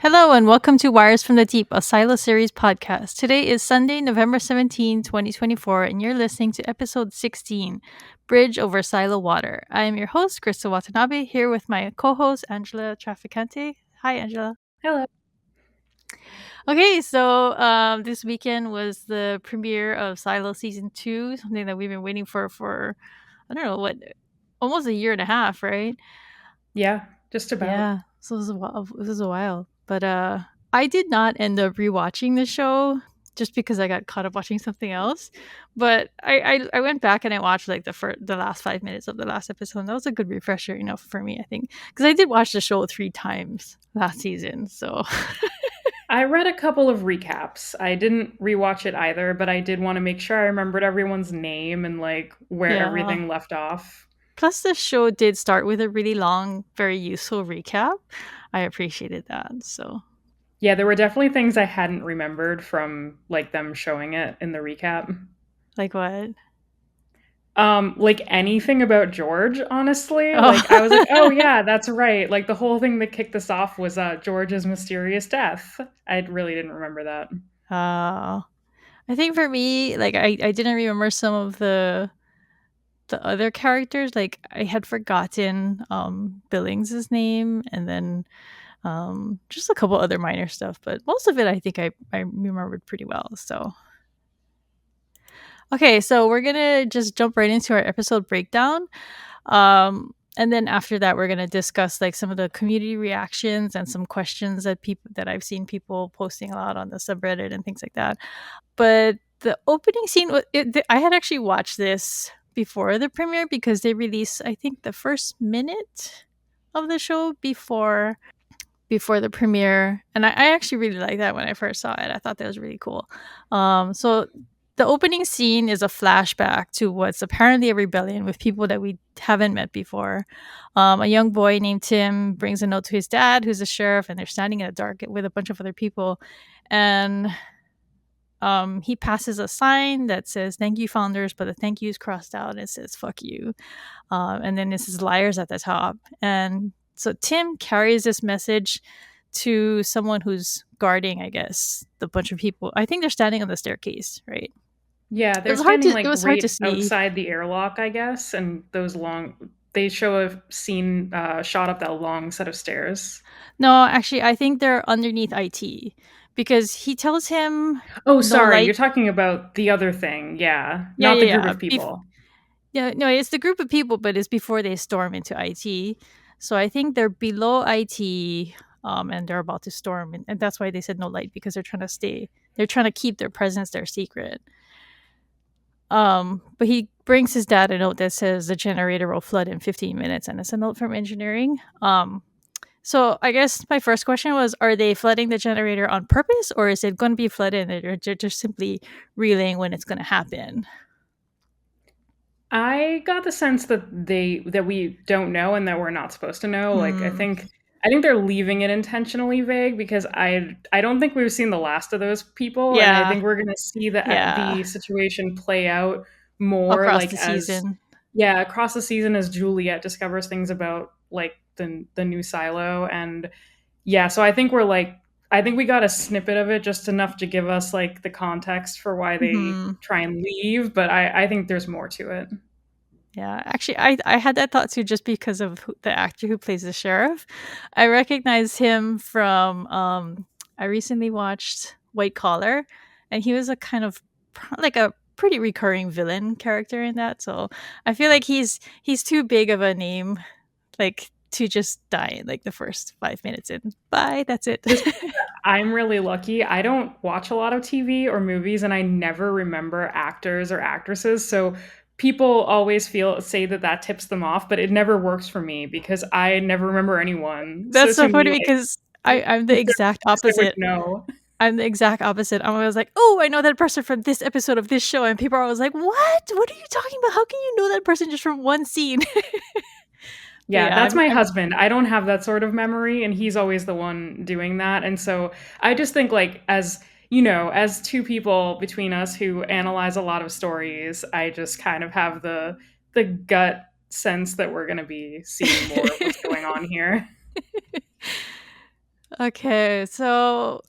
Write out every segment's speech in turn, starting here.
Hello and welcome to Wires from the Deep, a Silo series podcast. Today is Sunday, November 17, 2024, and you're listening to episode 16, Bridge Over Silo Water. I am your host, Krista Watanabe, here with my co-host, Angela Traficante. Hi, Angela. Hello. Okay, so this weekend was the premiere of Silo Season 2, something that we've been waiting for I don't know, what, almost a year and a half, right? Yeah, just about. Yeah, so this was a while. But I did not end up rewatching the show just because I got caught up watching something else. But I went back and I watched like the last 5 minutes of the last episode. And that was a good refresher, for me, I think, because I did watch the show 3 times last season. So I read a couple of recaps. I didn't rewatch it either, but I did want to make sure I remembered everyone's name and like where yeah. everything left off. Plus, the show did start with a really long, very useful recap. I appreciated that. So Yeah, there were definitely things I hadn't remembered from like them showing it in the recap. like what? Like anything about George, honestly. Like I was like, "Oh Oh. yeah, that's right." Like the whole thing that kicked this off was George's mysterious death. I really didn't remember that. Oh. I think for me, like I didn't remember some of the other characters. Like I had forgotten Billings's name and then just a couple other minor stuff, but most of it I think I remembered pretty well. So okay, so we're gonna just jump right into our episode breakdown. And then after that we're gonna discuss like some of the community reactions and some questions that I've seen people posting a lot on the subreddit and things like that. But the opening scene, I had actually watched this before the premiere because they released, I think, the first minute of the show before the premiere, and I actually really liked that when I first saw it. I thought that was really cool. So the opening scene is a flashback to what's apparently a rebellion with people that we haven't met before. A young boy named Tim brings a note to his dad, who's a sheriff, and they're standing in the dark with a bunch of other people, and he passes a sign that says "Thank you, founders," but the thank you is crossed out and it says "Fuck you," and then it says "Liars" at the top. And so Tim carries this message to someone who's guarding, I guess, the bunch of people. I think they're standing on the staircase, right? Yeah, It they're was hard standing to it like was hard to right see. outside the airlock, I guess, and those long they show a scene shot up that long set of stairs. No, actually, I think they're underneath IT because he tells him Oh, no sorry, you're light. talking about the other thing. Yeah, Yeah, not the yeah, group yeah. of people. Yeah, no, it's the group of people, but it's before they storm into IT. So I think they're below IT, and they're about to storm, and that's why they said no light because they're trying to keep their presence their secret. But he brings his dad a note that says the generator will flood in 15 minutes, and it's a note from engineering. So I guess my first question was: are they flooding the generator on purpose, or is it going to be flooded and they're just simply relaying when it's going to happen? I got the sense that we don't know and that we're not supposed to know. Like Hmm. I think they're leaving it intentionally vague because I don't think we've seen the last of those people, and I Yeah, think we're gonna see yeah. the situation play out more Across like the as season. yeah, across the season as Juliet discovers things about like the new silo. And yeah, so I think we're like I think we got a snippet of it, just enough to give us like the context for why they Mhm. try and leave, but I think there's more to it. Yeah, actually, I had that thought too, just because of the actor who plays the sheriff. I recognize him from. I recently watched White Collar, and he was a kind of like a pretty recurring villain character in that. So I feel like he's too big of a name, like to just die in like the first 5 minutes. And bye, that's it. This I'm really lucky. I don't watch a lot of TV or movies, and I never remember actors or actresses. So people always say that that tips them off, but it never works for me because I never remember anyone. So That's to so me, funny like because I'm the if they're exact famous, I would opposite. know. I'm the exact opposite. I'm always like, "Oh, I know that person from this episode of this show," and people are always like, "What? What are you talking about? How can you know that person just from one scene?" But Yeah, yeah, that's my I'm husband. I don't have that sort of memory, and he's always the one doing that. And so I just think, like, as you know, as two people between us who analyze a lot of stories, I just kind of have the gut sense that we're going to be seeing more of what's going on here. Okay, so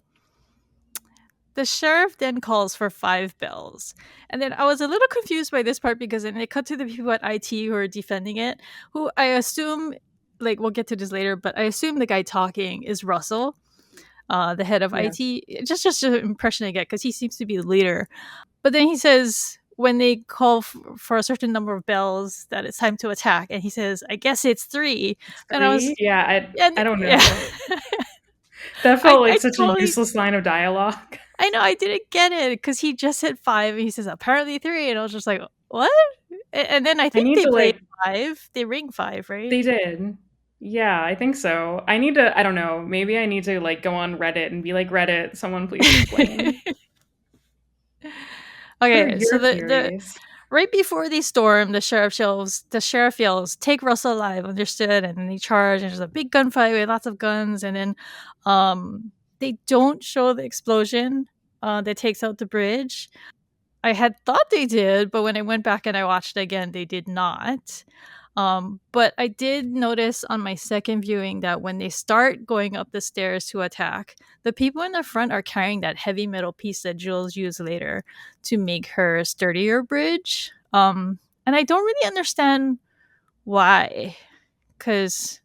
the sheriff then calls for 5 bells. And then I was a little confused by this part because then they cut to the people at IT who are defending it, who I assume, like, we'll get to this later, but I assume the guy talking is Russell, the head of Yeah, IT. Just an impression I get because he seems to be the leader. But then he says when they call for a certain number of bells that it's time to attack, and he says, "I guess it's three." it's And I was, 3. Yeah, and I don't yeah, know. That felt like I such a totally, useless line of dialogue. I know I didn't get it because he just said five, and he says apparently three, and I was just like, what? And then I I think need they to, play like five, they ring five, right? they did. Yeah, I think so. I don't know, maybe I need to, like, go on Reddit and be like, "Reddit, someone please explain. What are Okay, so your the theories?" right before they storm, the sheriff yells, "Take Russell alive, understood?" And then they charge, and there's a big gunfight with lots of guns, and then they don't show the explosion that takes out the bridge. I had thought they did, but when I went back and I watched it again, they did not. But I did notice on my second viewing that when they start going up the stairs to attack, the people in the front are carrying that heavy metal piece that Jules used later to make her sturdier bridge. And I don't really understand why. Because,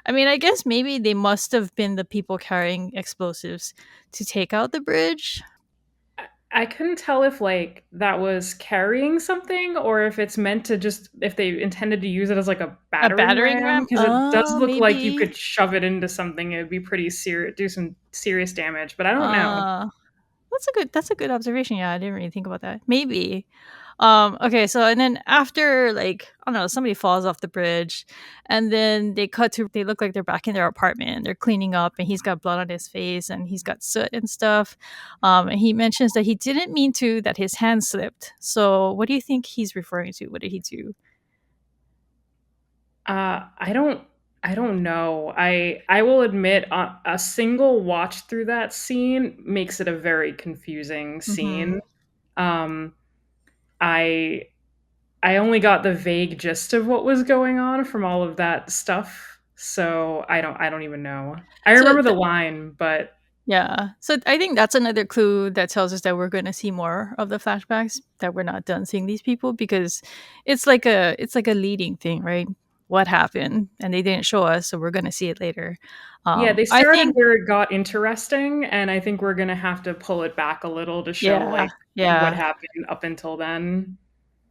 I mean, I guess maybe they must have been the people carrying explosives to take out the bridge. I couldn't tell if, like, that was carrying something or if it's meant to just if they intended to use it as, like, a A battering battering ram, ram? because it does Oh, look like you maybe. could shove it into something, it would be pretty serious, do some serious damage, but I don't know. Uh, that's a good observation. Yeah, I didn't really think about that. Maybe. Okay, so and then after, like, I don't know, somebody falls off the bridge, and then they look like they're back in their apartment. They're cleaning up, and he's got blood on his face, and he's got soot and stuff. And he mentions that he didn't mean to, that his hand slipped. So what do you think he's referring to? What did he do? I don't know. I will admit, a single watch through that scene makes it a very confusing Mm-hmm. scene. Um, I I only got the vague gist of what was going on from all of that stuff, so I don't even know. I So remember the line, but Yeah. So I think that's another clue that tells us that we're going to see more of the flashbacks, that we're not done seeing these people, because it's like a leading thing, right? What happened, and they didn't show us, so we're going to see it later. yeah, they I started think where it got interesting, and I think we're gonna have to pull it back a little to show, yeah, like, what yeah. happened up until then.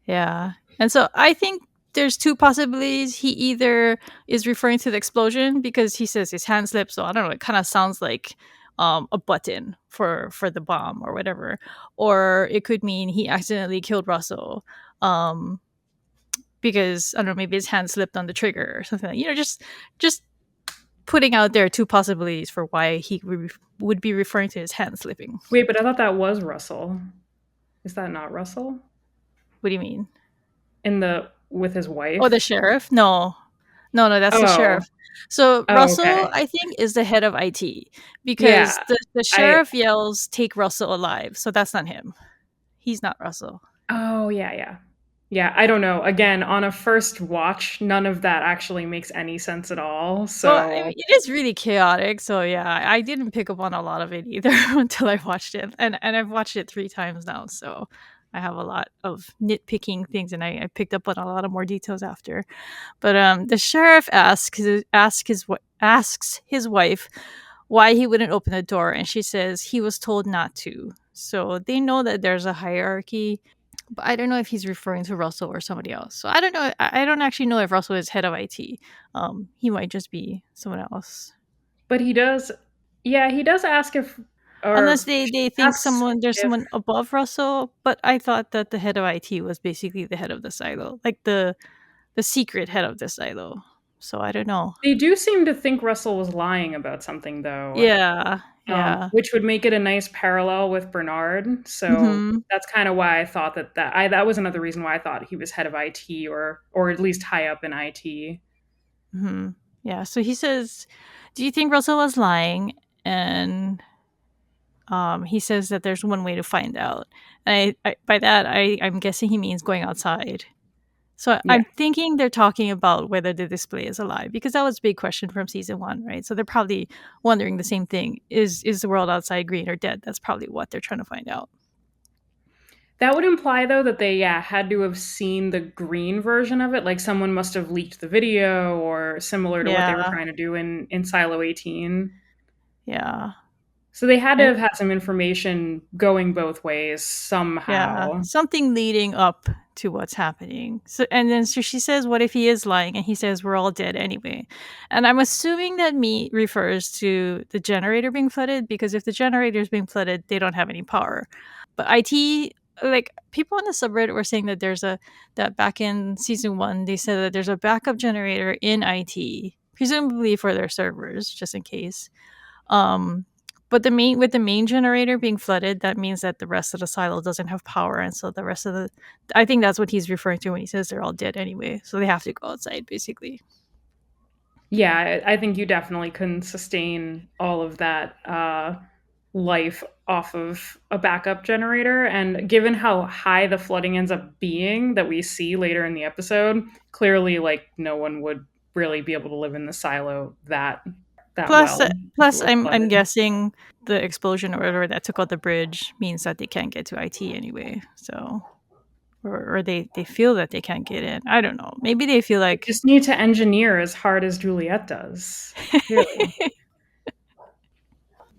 Yeah. And so I think there's two possibilities. He either is referring to the explosion because he says his hand slipped, so I don't know, it kind of sounds like a button for the bomb or whatever. Or it could mean he accidentally killed Russell. Because I don't know, maybe his hand slipped on the trigger or something. Just putting out there two possibilities for why would be referring to his hand slipping. Wait, but I thought that was Russell. Is that not Russell? What do you mean? In the with his Oh, the wife? sheriff? No, no, no, that's the Oh. sheriff. So Oh, Russell, okay. I think, is the head of IT Yeah. because the I sheriff yells, "Take Russell alive." So that's not him. He's not Russell. Oh, yeah, yeah. Yeah, I don't know. Again, on a first watch, none of that actually makes any sense at all, Well, I mean, so it is really chaotic. So yeah, I didn't pick up on a lot of it either until I watched it, and I've watched it 3 times now. So I have a lot of nitpicking things, and I picked up on a lot of more details after. But the sheriff asks his wife why he wouldn't open the door, and she says he was told not to. So they know that there's a hierarchy, but I don't know if he's referring to Russell or somebody else. So I don't know. I don't actually know if Russell is head of IT. He might just be someone else, but he does yeah, he does ask if unless or she they think asks there's if someone above Russell. But I thought that the head of IT was basically the head of the silo, like the secret head of the silo. So I don't know. they do seem to think Russell was lying about something, though, Yeah, yeah. which would make it a nice parallel with Bernard, so Mhm. that's kinda why I thought that was another reason why I thought he was head of IT or at least high up in IT. Mhm. Yeah, so he says, "Do you think Russell was lying?" And he says that there's one way to find out. And by that, I'm guessing he means going outside. So Yeah. I'm thinking they're talking about whether the display is alive because that was a big question from season 1, right? So they're probably wondering the same thing. Is the world outside green or dead? That's probably what they're trying to find out. That would imply though that they, yeah, had to have seen the green version of it, like someone must have leaked the video or similar to what they were Yeah. trying to do in Silo 18. Yeah. So they had to And have had some information going both ways yeah, somehow. something leading up to what's happening. So she says, "What if he is lying?" And he says, "We're all dead anyway." And I'm assuming that me refers to the generator being flooded because if the generator is being flooded, they don't have any power. But IT, like people on the subreddit were saying that that back in season 1, they said that there's a backup generator in IT, presumably for their servers, just in case. Um, but the main generator being flooded, that means that the rest of the silo doesn't have power, and so the rest of the I think that's what he's referring to when he says they're all dead anyway. So they have to go outside, basically. Yeah, I think you definitely couldn't sustain all of that life off of a backup generator. And given how high the flooding ends up being that we see later in the episode, clearly, like, no one would really be able to live in the silo that Plus, well if it was I'm flooded. guessing the explosion or whatever that took out the bridge means that they can't get to IT anyway. So, or they feel that they can't get in. I don't know. Maybe they feel They like just need to engineer as hard as Juliet does. Clearly.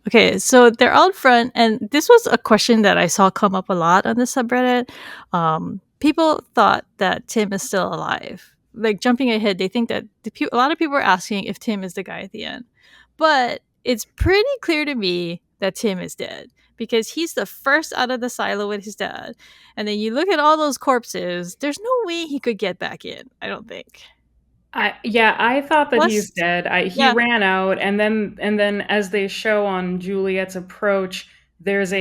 Okay, so they're out front, and this was a question that I saw come up a lot on the subreddit. People thought that Tim is still alive. Like jumping ahead, they think that a lot of people are asking if Tim is the guy at the end, but it's pretty clear to me that Tim is dead because he's the first out of the silo with his dad. And then you look at all those corpses. There's no way he could get back in. I don't think. I thought that he's Plus, dead. He yeah, ran out, and then as they show on Juliet's approach, there's like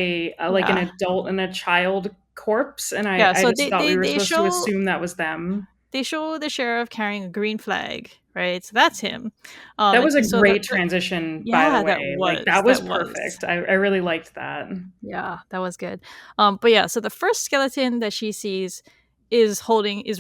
an yeah, adult and a child corpse, and yeah. I So just thought we were supposed to assume that was them. they show the sheriff carrying a green flag, right? So that's him. That was a So great transition, by the yeah, way. Like that was that was, perfect. I really liked that. yeah, that was good. But yeah, so the first skeleton that she sees is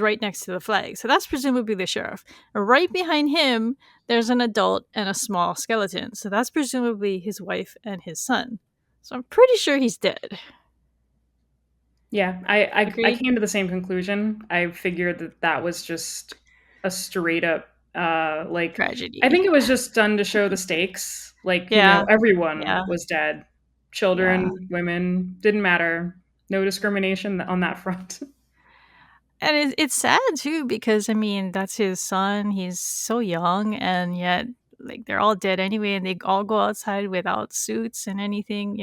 right next to the flag. So that's presumably the sheriff. And right behind him, there's an adult and a small skeleton. So that's presumably his wife and his son. So I'm pretty sure he's dead. Yeah, I Agreed? came to the same conclusion. I figured that that was just a straight up like I Tragedy. think it was just done to show the stakes. Like, Yeah, everyone yeah, was dead. yeah. Children, women, didn't matter. No discrimination on that front. And it's sad too because I mean that's his son. He's so young, and yet like they're all dead anyway, and they all go outside without suits and anything.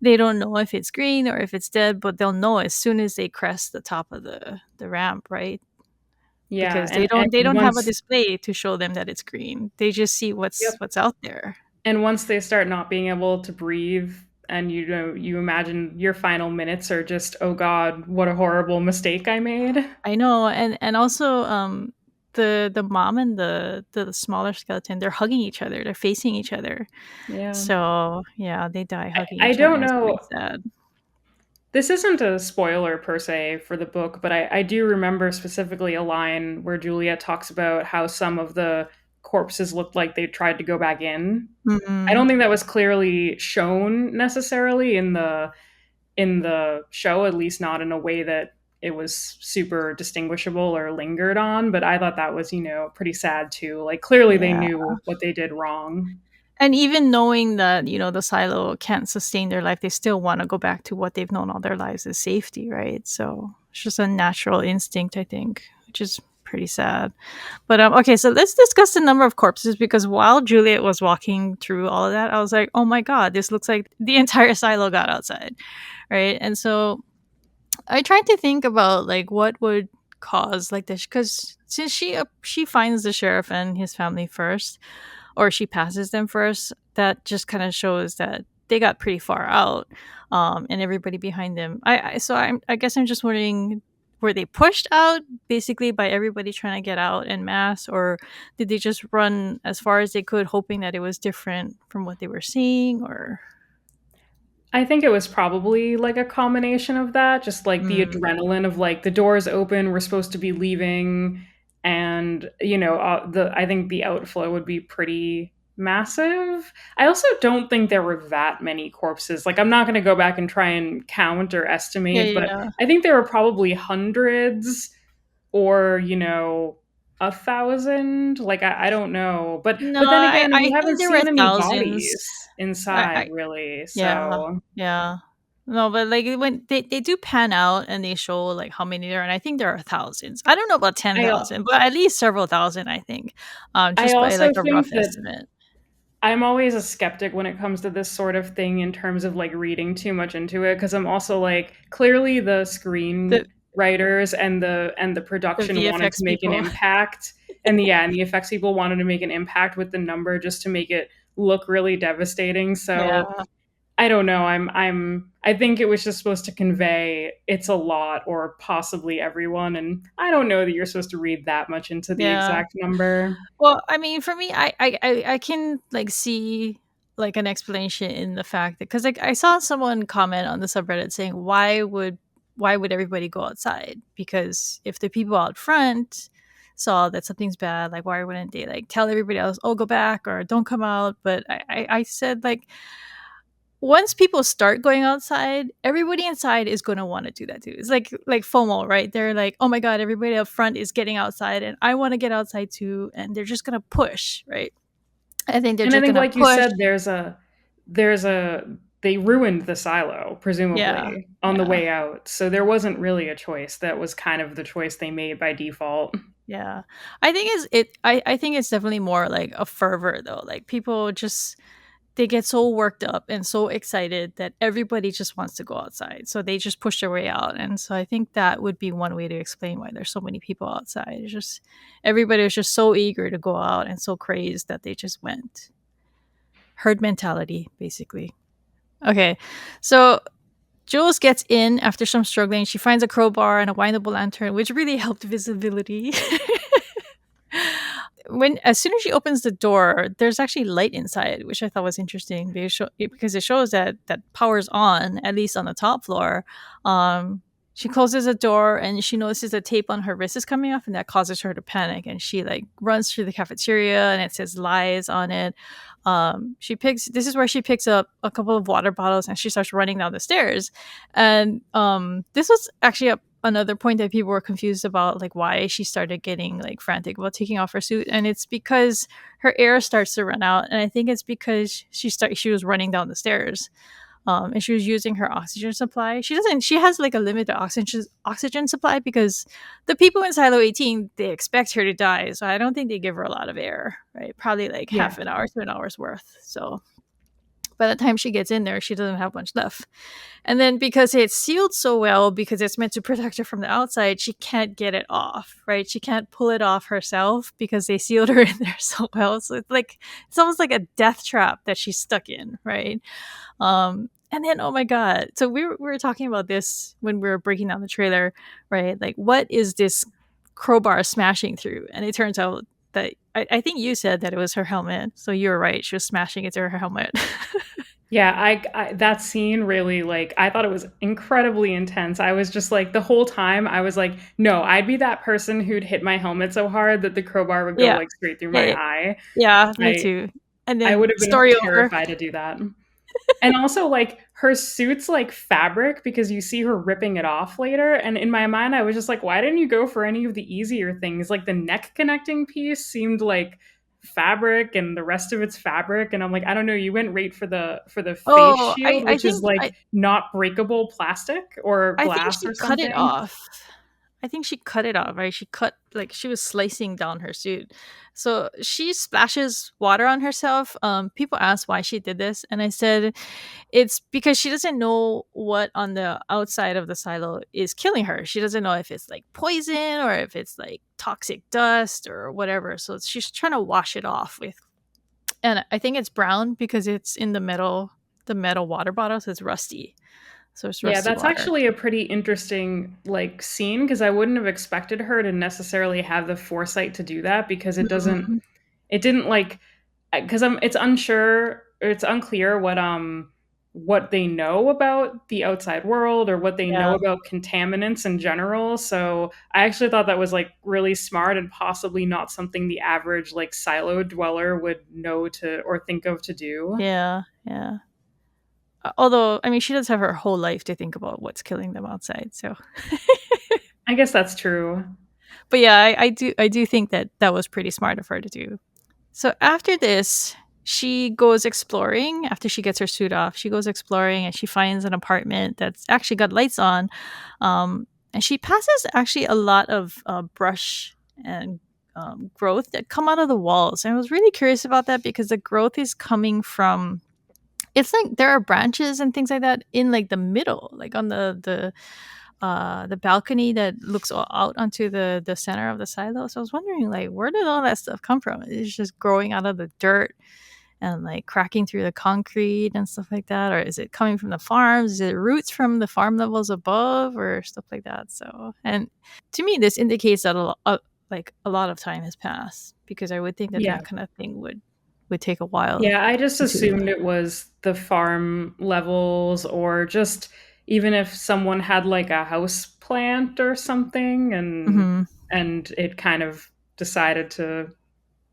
They don't know if it's green or if it's dead, but they'll know as soon as they crest the top of the ramp, right? Yeah, Because and they don't have a once display to show them that it's green. They just see yep. what's out there. And once they start not being able to breathe and you imagine your final minutes are just, "Oh god, what a horrible mistake I made." I know, and also the mom and the smaller skeleton, they're hugging each other, they're facing each other. Yeah. So, yeah, they die hugging I each other, don't and it's know. pretty sad. This isn't a spoiler per se for the book, but I do remember specifically a line where Juliet talks about how some of the corpses looked like they tried to go back in. I Mhm. don't think that was clearly shown necessarily in the show, at least not in a way that it was super distinguishable or lingered on. But I thought that was, pretty sad too. Like clearly they Yeah. knew what they did wrong. And even knowing that, the silo can't sustain their life, they still wanna go back to what they've known all their lives is safety, right? So, it's just a natural instinct, I think, which is pretty sad. But, okay, so let's discuss the number of corpses because while Juliet was walking through all of that, I was like, "Oh my god, this looks like the entire silo got outside." Right? And so I tried to think about like what would cause like this because since she finds the sheriff and his family first, or she passes them first, that just kind of shows that they got pretty far out, and everybody behind them. I guess I'm just wondering. Were they pushed out basically by everybody trying to get out en masse, or did they just run as far as they could, hoping that it was different from what they were seeing? Or I think it was probably like a combination of that, just like the Mm. adrenaline of like the door's open, we're supposed to be leaving, and the I think the outflow would be pretty massive. I also don't think there were that many corpses. Like I'm not going to go back and try and count or Yeah, estimate, yeah, but yeah. I think there were probably hundreds or 1,000. Like I don't know, but No, then again, we I haven't think there were seen any thousands. bodies inside I really, Yeah, so. yeah. No, but, like, when they do pan out and they show, like, how many there are, and I think there are thousands. I don't know about I al 10,000, but at least several thousand, I think, I just by, like, also a rough think that estimate. I'm always a skeptic when it comes to this sort of thing in terms of, like, reading too much into it, because 'cause I'm also like, clearly the The screenwriters and the the production wanted VFX to make an people. impact, and the effects people wanted to make an impact with the number just to make it look really devastating, Yeah, so I don't know, I think it was just supposed to convey it's a lot or possibly everyone, and I don't know that you're supposed to read that much into the yeah. exact number. Well, I mean, for me, I can like see like an explanation in the fact that because like I saw someone comment on the subreddit saying why would everybody go outside? Because if the people out front saw that something's bad, like why wouldn't they like tell everybody else, oh, go back or don't come out? But I said like once people start going outside, everybody inside is going to want to do that too. It's like FOMO, right? They're like, "Oh my god, everybody up front is getting outside and I want to get outside too." And they're just going to push, right? I think they're And I just think going to like you push. said, there's a they ruined the silo, Yeah. presumably, on the Yeah. way out. So there wasn't really a choice. That was kind of the choice they made by default. Yeah. I think it's definitely more like a fervor though. Like people just they get so worked up and so excited that everybody just wants to go outside. So they just push their way out. And so I think that would be one way to explain why there's so many people outside. It's just everybody was just so eager to go out and so crazed that they just went. Herd mentality, basically. Okay. So Jules gets in after some struggling. She finds a crowbar and a windable lantern, which really helped visibility. When as soon as she opens the door, there's actually light inside, which I thought was interesting because it shows that power's on at least on the top floor. She closes the door and she notices a tape on her wrist is coming off, and that causes her to panic. And she like runs through the cafeteria, and it says lies on it. She picks. This is where she picks up a couple of water bottles, and she starts running down the stairs. And this was actually another point that people were confused about, like why she started getting like frantic about taking off her suit, and it's because her air starts to run out, and I think it's because she was running down the stairs, and she was using her oxygen supply. She has like a limited oxygen supply because the people in silo 18 they expect her to die, so I don't think they give her a lot of air, right? Probably like Yeah. half an hour to an hour's worth. So by the time she gets in there, she doesn't have much left. And then because it's sealed so well, because it's meant to protect her from the outside, she can't get it off, right? She can't pull it off herself because they sealed her in there so well. So it's almost like a death trap that she's stuck in, right? And then oh my god. So we were talking about this when we were breaking down the trailer, right? Like what is this crowbar smashing through? And it turns out that I think you said that it was her helmet. So you were right. She was smashing it through her helmet. Yeah, I that scene really, like, I thought it was incredibly intense. I was just like, the whole time, I was like, no, I'd be that person who'd hit my helmet so hard that the crowbar would go Yeah. like straight through my Yeah. eye. Yeah, me I too. And I would then have been story over. terrified to do that. And also, like, her suit's like fabric because you see her ripping it off later. And in my mind, I was just like, why didn't you go for any of the easier things? Like the neck connecting piece seemed like fabric and the rest of it's fabric. And I'm like, I don't know, you went right for the face Oh, shield, I which is think like not breakable plastic or I think glass she or cut it something. off. I think she cut it off, right? She cut like she was slicing down her suit. So she splashes water on herself. People ask why she did this, and I said it's because she doesn't know what on the outside of the silo is killing her. She doesn't know if it's like poison or if it's like toxic dust or whatever. So she's trying to wash it off with, and I think it's brown because it's in the metal water bottle, so it's rusty. So it's Yeah, rusty that's water. actually a pretty interesting like scene because I wouldn't have expected her to necessarily have the foresight to do that because Mhm. it didn't like because I'm it's unsure or it's unclear what what they know about the outside world or what they know Yeah. about contaminants in general. So I actually thought that was like really smart and possibly not something the average like silo dweller would know to or think of to do. Yeah. Yeah. Although, I mean, she does have her whole life to think about what's killing them outside. So, I guess that's true. but yeah, I do think that that was pretty smart of her to do. So after this, she goes exploring. After she gets her suit off, she goes exploring and she finds an apartment that's actually got lights on. And she passes actually a lot of brush and growth that come out of the walls. And I was really curious about that because the growth is coming from. It's like there are branches and things like that in like the middle, like on the balcony that looks out onto the center of the silo. So I was wondering, like, where did all that stuff come from? It's just growing out of the dirt and like cracking through the concrete and stuff like that, or is it coming from the farms? Is it roots from the farm levels above, or stuff like that? So, and to me, this indicates that like a lot of time has passed because I would think that Yeah. that kind of thing would take a while Yeah, I just to. assumed it was the farm levels or just even if someone had like a house plant or something Mhm, and it kind of decided to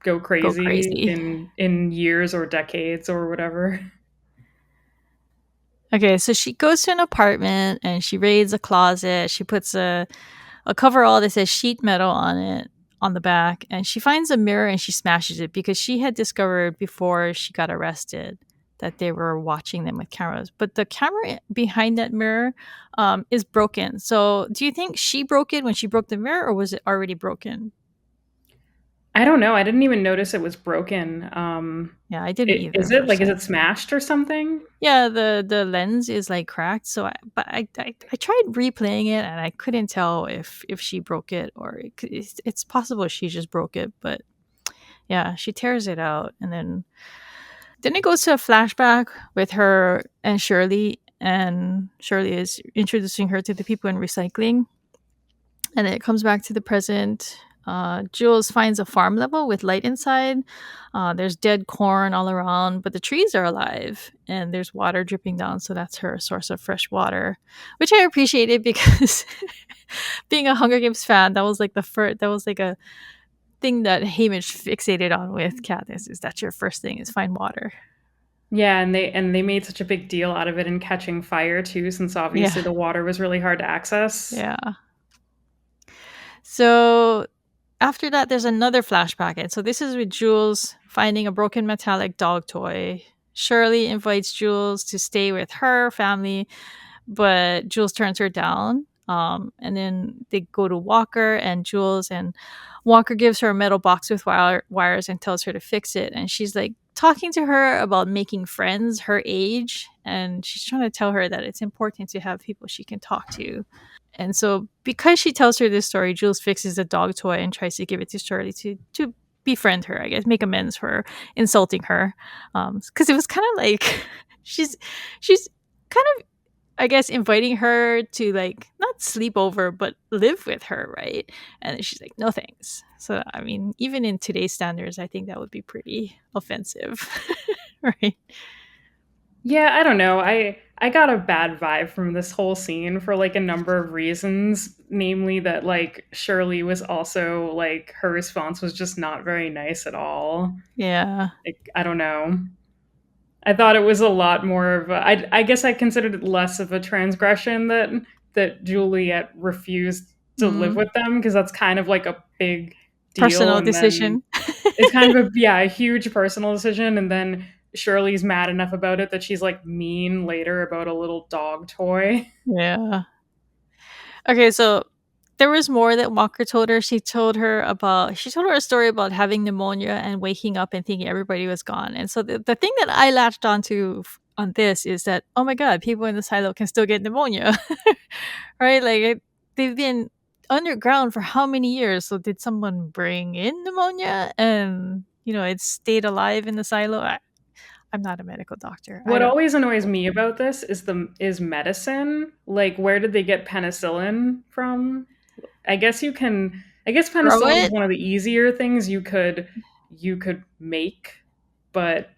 go go crazy crazy. in years or decades or whatever. Okay, so she goes to an apartment and she raids a closet. She puts a coverall that says sheet metal on it on the back, and she finds a mirror and she smashes it because she had discovered before she got arrested that they were watching them with cameras. But the camera behind that mirror is broken. So, do you think she broke it when she broke the mirror, or was it already broken? I don't know. I didn't even notice it was broken. Yeah, I didn't either Is it first like is time. it smashed or something? Yeah, the lens is like cracked. So, I tried replaying it and I couldn't tell if she broke it or it's possible she just broke it, but yeah, she tears it out, and then it goes to a flashback with her and Shirley is introducing her to the people in recycling, and then it comes back to the present. Jules finds a farm level with light inside. There's dead corn all around, but the trees are alive, and there's water dripping down. So that's her source of fresh water, which I appreciated because being a Hunger Games fan, that was like the first. That was like a thing that Hamish fixated on with Katniss is that your first thing is find water. Yeah, and they made such a big deal out of it in catching fire too, since Yeah, obviously the water was really hard to access. yeah. So after that, there's another flashback. And so this is with Jules finding a broken metallic dog toy. Shirley invites Jules to stay with her family, but Jules turns her down. And then they go to Walker, and Jules and Walker gives her a metal box with wires and tells her to fix it. And she's like talking to her about making friends her age. And she's trying to tell her that it's important to have people she can talk to. And so, because she tells her this story, Jules fixes a dog toy and tries to give it to Shirley to befriend her, I guess, make amends for insulting her. Because it was kind of like she's she's kind of, I guess, inviting her to like not sleep over but live with her, right? And she's like, no thanks. So I mean, even in today's standards, I think that would be pretty offensive, right? Yeah, I don't know. I got a bad vibe from this whole scene for like a number of reasons, namely that like Shirley was also like her response was just not very nice at all. Yeah. Like I don't know. I thought it was a lot more of a, I guess I considered it less of a transgression that Juliet refused to live Mm. with them because that's kind of like a big deal Personal and then decision. it's kind of a yeah, a huge personal decision and then Shirley's mad enough about it that she's like mean later about a little dog toy. Yeah. Okay, so there was more that Walker told her. She told her a story about having pneumonia and waking up and thinking everybody was gone. And so the thing that I latched onto on this is that, oh my god, people in the silo can still get pneumonia. Right? They've been underground for how many years? So did someone bring in pneumonia and it stayed alive in the silo? I'm not a medical doctor. I What don't always annoys know. me about this is medicine. Like where did they get penicillin from? I guess Grow penicillin is it? one of the easier things you could make, but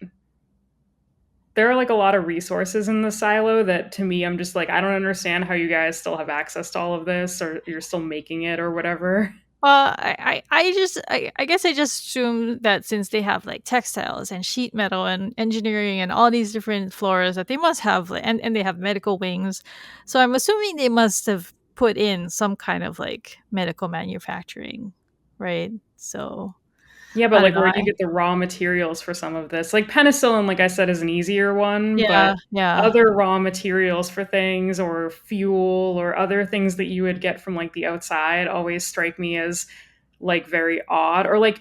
there are like a lot of resources in the silo that to me I'm just like, I don't understand how you guys still have access to all of this or you're still making it or whatever. I guess I just assume that since they have like textiles and sheet metal and engineering and all these different floors, that they must have like, and they have medical wings. So I'm assuming they must have put in some kind of like medical manufacturing, right? So Yeah, but I don't like know. where do you get the raw materials for some of this? Like penicillin, like I said, is an easier one, but Yeah, yeah. other raw materials for things or fuel or other things that you would get from like the outside always strike me as like very odd. Or like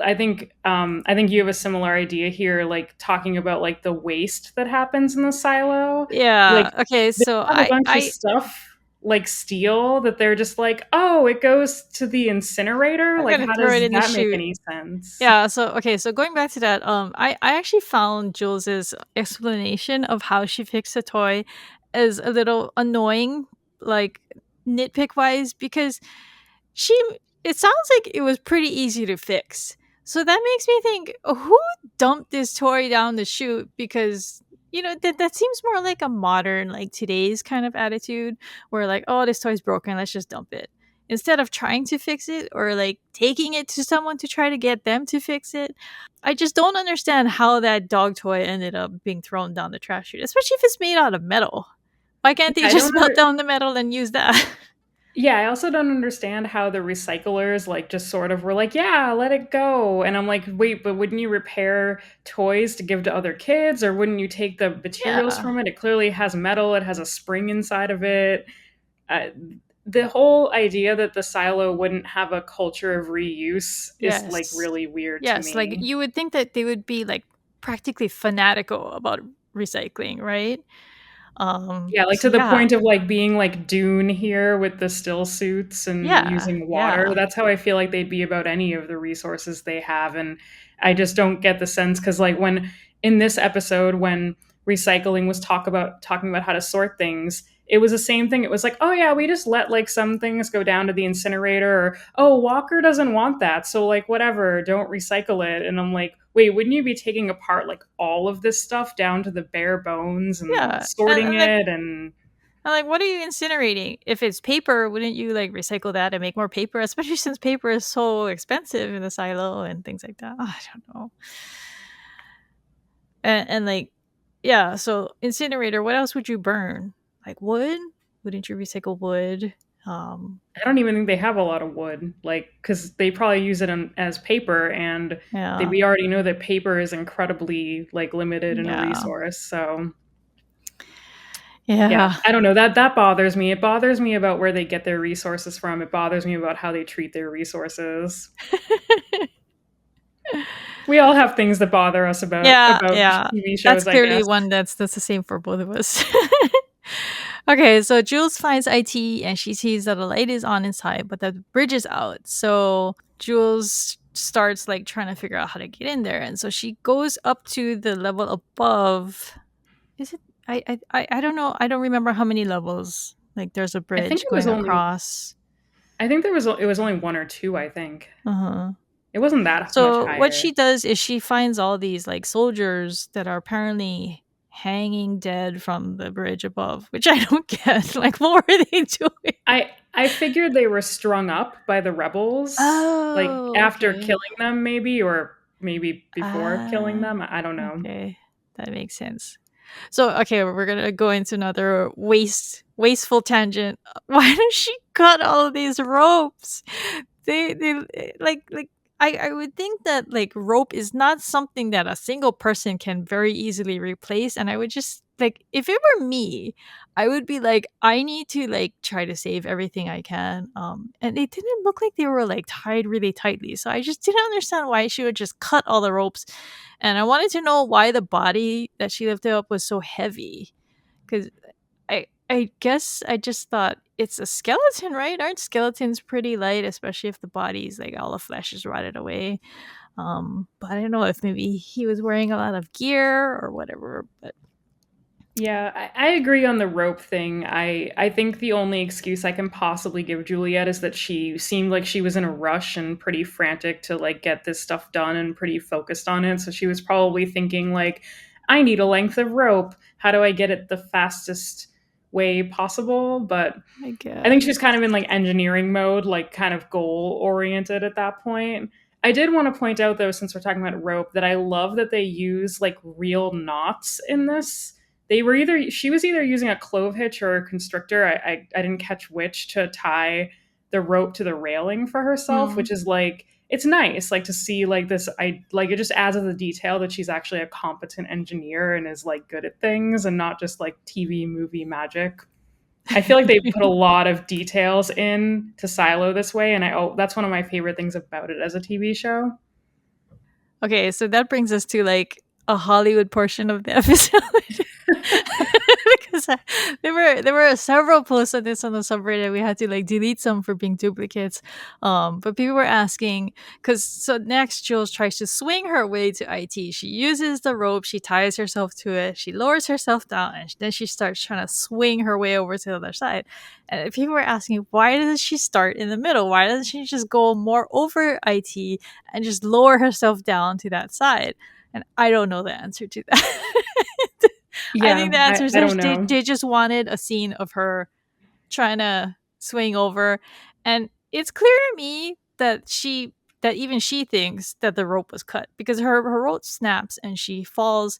I think you have a similar idea here, like talking about like the waste that happens in the silo. Like Yeah. Okay, they so have a bunch of I stuff like steel that they're just like, oh, it goes to the incinerator. I'm Like, gonna how throw it does in the that make chute. any sense? Yeah, so okay, so going back to that, I actually found Jules's explanation of how she fixed the toy is a little annoying, like nitpick wise, because she it sounds like it was pretty easy to fix. So that makes me think, who dumped this toy down the chute? Because that seems more like a modern, like today's kind of attitude, where like, oh, this toy's broken, let's just dump it. Instead of trying to fix it or like taking it to someone to try to get them to fix it. I just don't understand how that dog toy ended up being thrown down the trash chute, especially if it's made out of metal. Why can't they Yeah, I just don't melt down the metal and use that? Yeah, I also don't understand how the recyclers like just sort of were like, "Yeah, let it go." And I'm like, "Wait, but wouldn't you repair toys to give to other kids or wouldn't you take the materials Yeah. from it? It clearly has metal, it has a spring inside of it." Uh, the whole idea that the silo wouldn't have a culture of reuse is like Yes. really weird to Yes, like, me. you would think that they would be, like, practically fanatical about recycling, right? Yeah, like So to the yeah. point of like being like Dune here with the still suits and Yeah, using water. yeah. That's how I feel like they'd be about any of the resources they have. And I just don't get the sense because like when in this episode when recycling was talking about how to sort things, it was the same thing. It was like, oh yeah, we just let like some things go down to the incinerator, or oh, Walker doesn't want that, so like whatever, don't recycle it. And I'm like, wait, wouldn't you be taking apart like all of this stuff down to the bare bones and Yeah, and sorting it and what are you incinerating? If it's paper, wouldn't you, like, recycle that and make more paper? Especially since paper is so expensive in the silo and things like that. I don't know. And, like yeah, so incinerator, what else would you burn? Like, wood? Wouldn't you recycle wood? Um, I don't even think they have a lot of wood, like because they probably use it as paper, and yeah. we already know that paper is incredibly like limited in a Yeah. resource. So yeah, Yeah. I don't know that bothers me. It bothers me about where they get their resources from. It bothers me about how they treat their resources. We all have things that bother us Yeah, about yeah. TV That's shows, I clearly guess. one that's the same for both of us. Okay, so Jules finds IT and she sees that a light is on inside, but that the bridge is out. So Jules starts like trying to figure out how to get in there, and so she goes up to the level above. Is it? I don't know. I don't remember how many levels. Like there's a I think bridge it was going only. across. I think it was only one or two. I think Uh huh. it wasn't that much So what higher. she does is she finds all these like soldiers that are apparently hanging dead from the bridge above, which I don't get. Like, what were they doing? I figured they were strung up by the rebels, like Oh, after okay. killing them, maybe, or maybe before killing Ah, them. I don't know. okay. That makes sense. So, okay, we're gonna go into another wasteful tangent. Why does she cut all of these ropes? Like I would think that like rope is not something that a single person can very easily replace, and I would just like if it were me, I would be like I need to like try to save everything I can. And they didn't look like they were like tied really tightly, so I just didn't understand why she would just cut all the ropes, and I wanted to know why the body that she lifted up was so heavy because I guess I just thought it's a skeleton, right? Aren't skeletons pretty light, especially if the body's like all the flesh is rotted away? But I don't know if maybe he was wearing a lot of gear or whatever. But Yeah, I agree on the rope thing. I think the only excuse I can possibly give Juliet is that she seemed like she was in a rush and pretty frantic to like get this stuff done and pretty focused on it. So she was probably thinking like, I need a length of rope. How do I get it the fastest way possible? But I I think guess. she's kind of in like engineering mode, like kind of goal oriented at that point. I did want to point out though, since we're talking about rope, that I love that they use like real knots in this. They were either she was either using a clove hitch or a constrictor. I didn't catch which to tie the rope to the railing for herself, Mm. which is like it's nice like to see like this. I like it just adds to the detail that she's actually a competent engineer and is like good at things and not just like TV movie magic. I feel like they put a lot of details in to Silo this way, and that's one of my favorite things about it as a TV show. Okay, so that brings us to like a Hollywood portion of the episode. Because there were several posts on this on the subreddit. We had to like delete some for being duplicates. But people were asking because so next Jules tries to swing her way to IT. She uses the rope, she ties herself to it, she lowers herself down, and then she starts trying to swing her way over to the other side. And people were asking, why doesn't she start in the middle? Why doesn't she just go more over IT and just lower herself down to that side? And I don't know the answer to that. I Yeah, think the answer is I don't know. they just wanted a scene of her trying to swing over. And it's clear to me that even she thinks that the rope was cut because her rope snaps and she falls.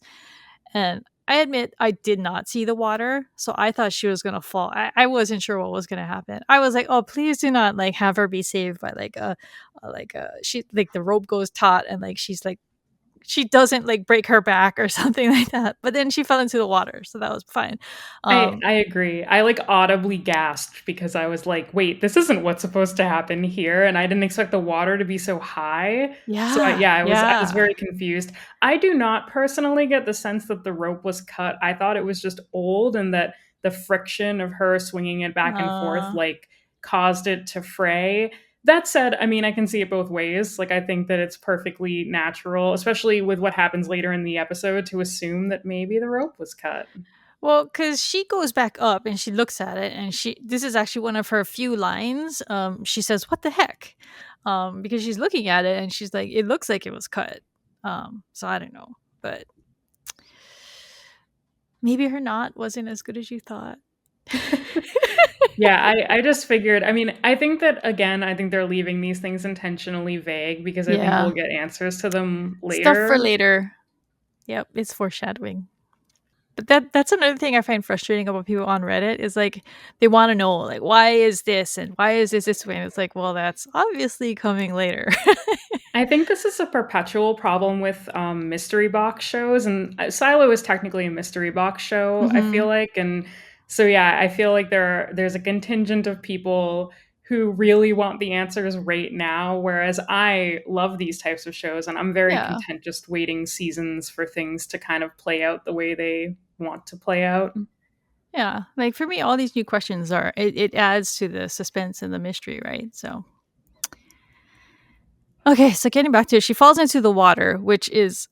And I admit I did not see the water, so I thought she was gonna fall. I wasn't sure what was gonna happen. I was like, oh, please do not like have her be saved by like a she like the rope goes taut and like she's like she doesn't like break her back or something like that. But then she fell into the water, so that was fine. Um, I agree. I like audibly gasped because I was like, "Wait, this isn't what's supposed to happen here," and I didn't expect the water to be so high. So yeah, yeah, I was yeah. very confused. I do not personally get the sense that the rope was cut. I thought it was just old and that the friction of her swinging it back and forth Uh, like caused it to fray. That said, I mean, I can see it both ways. Like I think that it's perfectly natural, especially with what happens later in the episode, to assume that maybe the rope was cut. well, because she goes back up and she looks at it, and she this is actually one of her few lines. She says, "What the heck?" Because she's looking at it and she's like, "It looks like it was cut." So I don't know, but maybe her knot wasn't as good as you thought. Yeah, I just figured, I mean, I think that again, I think they're leaving these things intentionally vague because I think we'll Yeah, get answers to them stuff later. for later. Yep, it's foreshadowing. But that's another thing I find frustrating about people on Reddit is like they want to know like why is this and why is this way? And it's like, well, that's obviously coming later. I think this is a perpetual problem with mystery box shows, and Silo is technically a mystery box show. I feel hmm like, and so yeah, I feel like there's a contingent of people who really want the answers right now, whereas I love these types of shows, and I'm very Yeah, content just waiting seasons for things to kind of play out the way they want to play out. yeah. Like for me, all these new questions are it adds to the suspense and the mystery, right? So okay, so getting back to it, she falls into the water, which is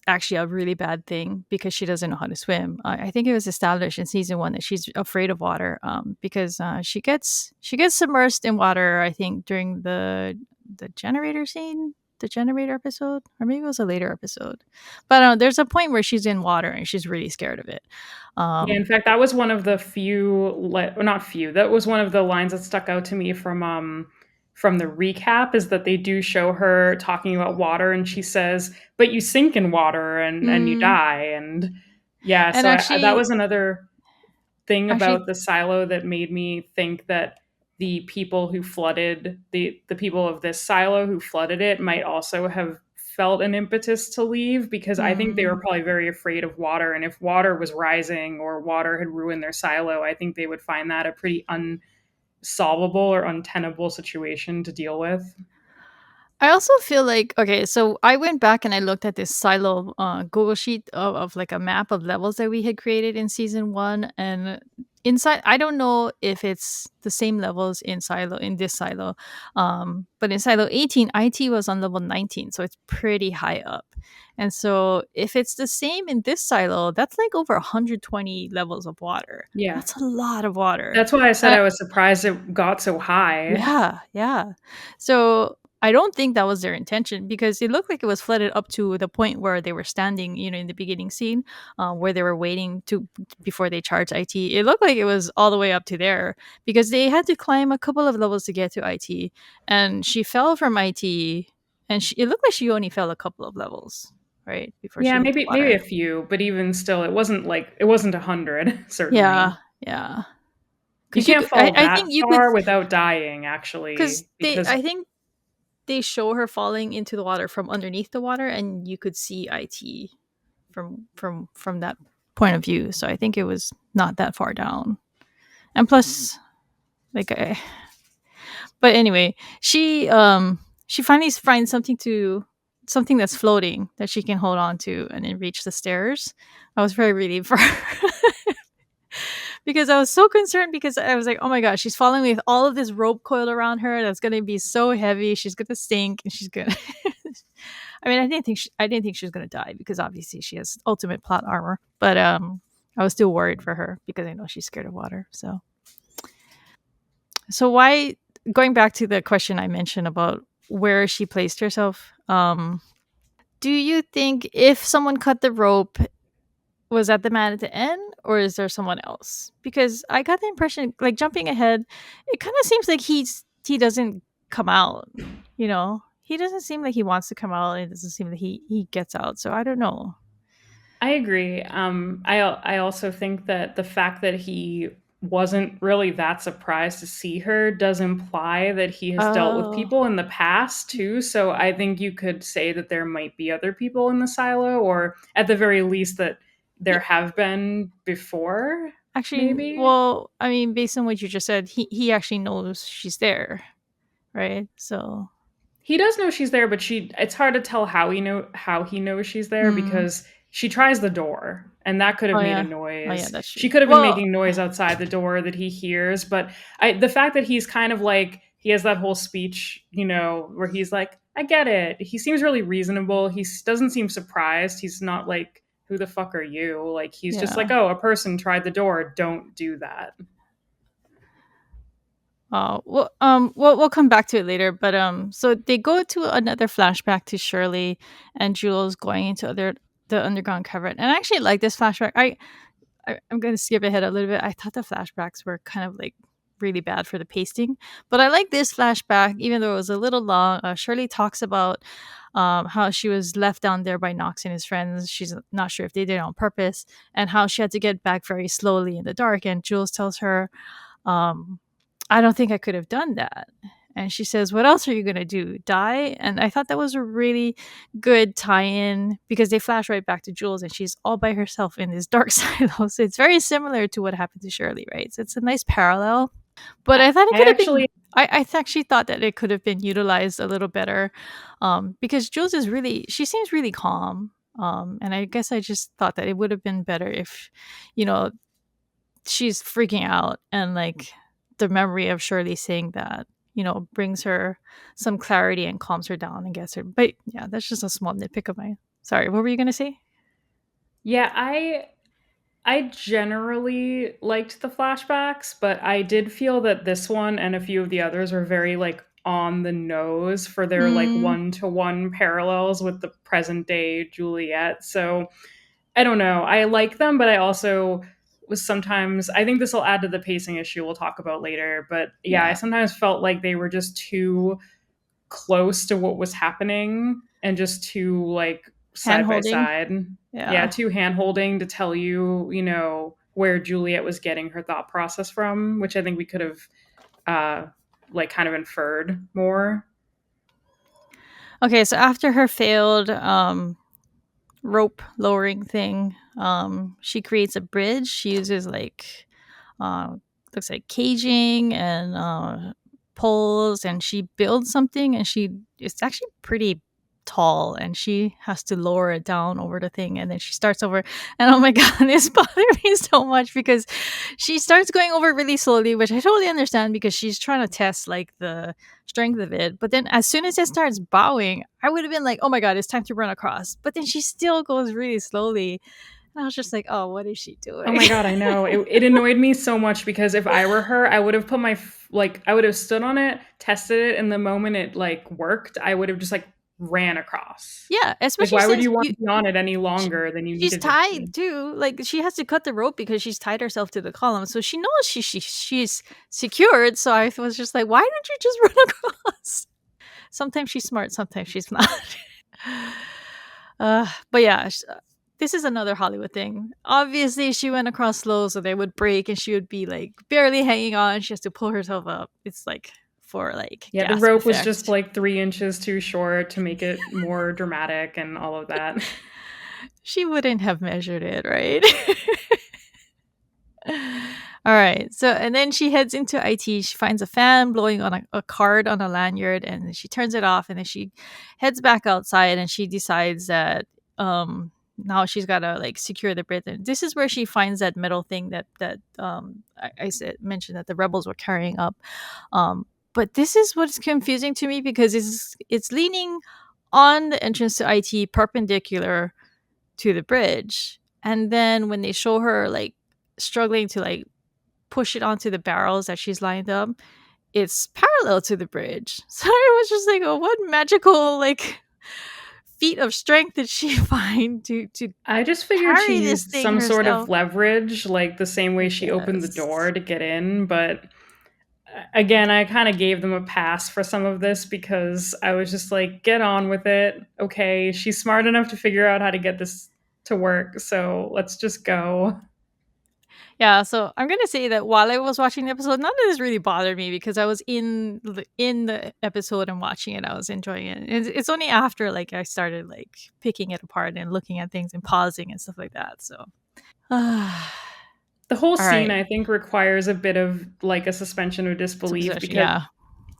actually a really bad thing because she doesn't know how to swim. I think it was established in season one that she's afraid of water, because she gets submersed in water. I think during the generator scene, the generator episode, or maybe it was a later episode. But there's a point where she's in water and she's really scared of it. Yeah, in Um, fact, that was one of the not few. That was one of the lines that stuck out to me from the recap is that they do show her talking about water and she says, "But you sink in water and you mm, die." And yeah, and so that actually, was another thing actually, about the silo that made me think that the people who flooded the people of this silo who flooded it might also have felt an impetus to leave because I think they were mm, probably very afraid of water, and if water was rising or water had ruined their silo, I think they would find that a pretty unsolvable or untenable situation to deal with. I also feel like okay, so I went back and I looked at this silo Google sheet of like a map of levels that we had created in season one, and inside I don't know if it's the same levels in this silo, but in silo 18, IT was on level 19, so it's pretty high up, and so if it's the same in this silo, that's like over 120 levels of water. Yeah. That's a lot of water. That's why I said Uh, I was surprised it got so high. yeah, yeah. So. I don't think that was their intention because it looked like it was flooded up to the point where they were standing, in the beginning scene, where they were waiting to before they charged IT. It looked like it was all the way up to there because they had to climb a couple of levels to get to IT, and she fell from IT, and it looked like she only fell a couple of levels, right, before Yeah, she hit the maybe water. a few, but even still, it wasn't 100 Yeah, certainly. yeah. You Because can't fall I that think you could, far without dying, because actually, because I think they show her falling into the water from underneath the water, and you could see IT from that point of view. So I think it was not that far down. And plus, like, but anyway, she finally finds something that's floating that she can hold on to, and then reach the stairs. I was very relieved for her because I was so concerned because I was like, oh my gosh, she's falling with all of this rope coiled around her. That's gonna be so heavy. She's gonna sink, and she's gonna. I mean, I didn't think she was gonna die because obviously she has ultimate plot armor. But I was still worried for her because I know she's scared of water. So why, going back to the question I mentioned about where she placed herself, do you think if someone cut the rope, was that the man at the end, or is there someone else? Because I got the impression, like, jumping ahead, it kind of seems like he doesn't come out. He doesn't seem like he wants to come out. It doesn't seem that he gets out. So I don't know. I agree. I also think that the fact that he wasn't really that surprised to see her does imply that he has dealt with Oh, people in the past too. So I think you could say that there might be other people in the silo, or at the very least that there yeah. have been before, Actually, maybe. well, I mean, based on what you just said, he actually knows she's there, right? So, He does know she's there, but it's hard to tell how he knows she's there mm, because she tries the door and that could oh have made a yeah, oh yeah, noise. that's true. She could have been Well, making noise outside the door that he hears, but the fact that he's kind of like he has that whole speech, where he's like, "I get it." He seems really reasonable. Doesn't seem surprised. He's not like, "Who the fuck are you?" Like he's just like, yeah. "Oh, a person tried the door. Don't do that." We'll come back to it later, but so they go to another flashback to Shirley and Jules going into the underground cavern, and I actually like this flashback. I'm going to skip ahead a little bit. I thought the flashbacks were kind of like really bad for the pacing, but I like this flashback, even though it was a little long. Shirley talks about how she was left down there by Knox and his friends. She's not sure if they did it on purpose, and how she had to get back very slowly in the dark. And Jules tells her, um, I don't think I could have done that. And she says, what else are you going to do? Die? And I thought that was a really good tie in because they flash right back to Jules and she's all by herself in this dark silo. So it's very similar to what happened to Shirley, right? So it's a nice parallel. But I, I thought it I could have been. actually Actually thought that it could have been utilized a little better, because Jules is really. She seems really calm, and I guess I just thought that it would have been better if, you know, she's freaking out and like the memory of Shirley saying that, brings her some clarity and calms her down and gets her. But yeah, that's just a small nitpick of mine. Sorry, what were you gonna say? yeah, I generally liked the flashbacks, but I did feel that this one and a few of the others were very like on the nose for their like Mm, one-to-one parallels with the present day Juliet. So I don't know. I like them, but I also was sometimes I think this will add to the pacing issue we'll talk about later. But yeah, I yeah, sometimes felt like they were just too close to what was happening and just too like hand side by holding. side. Yeah, Yeah. too hand holding to tell you, where Juliet was getting her thought process from, which I think we could have uh like kind of inferred more. Okay, so after her failed rope lowering thing, she creates a bridge. She uses like uh, looks like caging and poles, and she builds something, and it's actually pretty tall, and she has to lower it down over the thing, and then she starts over. And oh my god, this bothered me so much because she starts going over really slowly, which I totally understand because she's trying to test like the strength of it. But then as soon as it starts bowing, I would have been like, oh my god, it's time to run across. But then she still goes really slowly, And I was just like, oh, what is she Oh doing? my god, I know. It annoyed me so much because if I were her, I would have put my like I would have stood on it, tested it, and the moment it like worked, I would have just like ran across. Yeah, Like especially why would since you want to be on it any sh longer than you she's needed to tied be? too. Like, she has to cut the rope because she's tied herself to the column, so she knows she's secured. So I was just like, why don't you just run across? Sometimes she's smart, sometimes she's not. But yeah, this is another Hollywood thing. Obviously, she went across slow, so they would break, and she would be like barely hanging on. She has to pull herself up. It's like for like Yeah, the gasp rope was just effect. like 3 inches too short to make it more dramatic and all of that. She wouldn't have measured it, right? All right. So, and then she heads into IT. She finds a fan blowing on a card on a lanyard, and then she turns it off. And then she heads back outside, and she decides that now she's gotta like secure the bridge. And this is where she finds that metal thing that I said mentioned that the rebels were carrying up. Um, but this is what's confusing to me because it's leaning on the entrance to IT, perpendicular to the bridge. And then when they show her like struggling to like push it onto the barrels that she's lined up, it's parallel to the bridge. So I was just like, oh, what magical like feat of strength did she find to I just figured she carry this used thing some sort of herself? leverage, like the same way I she opened the door guess. to get in, but again, I kind of gave them a pass for some of this because I was just like, get on with it. Okay, she's smart enough to figure out how to get this to work, so let's just go. Yeah, so I'm gonna say that while I was watching the episode, none of this really bothered me because I was in the episode and watching it. I was enjoying it. It's only after like I started like picking it apart and looking at things and pausing and stuff like that. So, all The whole scene, right, I think, requires a bit of like a suspension of disbelief succession. Yeah,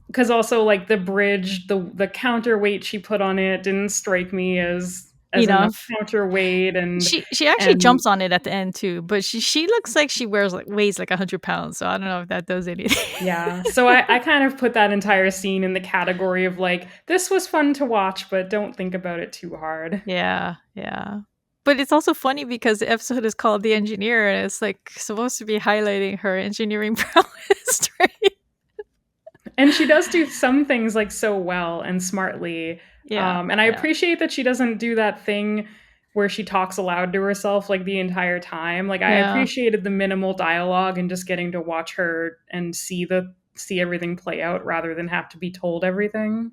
because also like the bridge, the counterweight she put on it didn't strike me as enough enough. counterweight She actually and jumps on it at the end too, but she looks like she wears like weighs like 100 pounds. So I don't know if that does anything. yeah. So I kind of put that entire scene in the category of like, this was fun to watch, but don't think about it too hard. Yeah, yeah. But it's also funny because the episode is called The Engineer and it's like supposed to be highlighting her engineering prowess, right? And she does do some things like so well and smartly. Yeah, And I yeah, appreciate that she doesn't do that thing where she talks aloud to herself like the entire time. Like I yeah, appreciated the minimal dialogue and just getting to watch her and see everything play out rather than have to be told everything.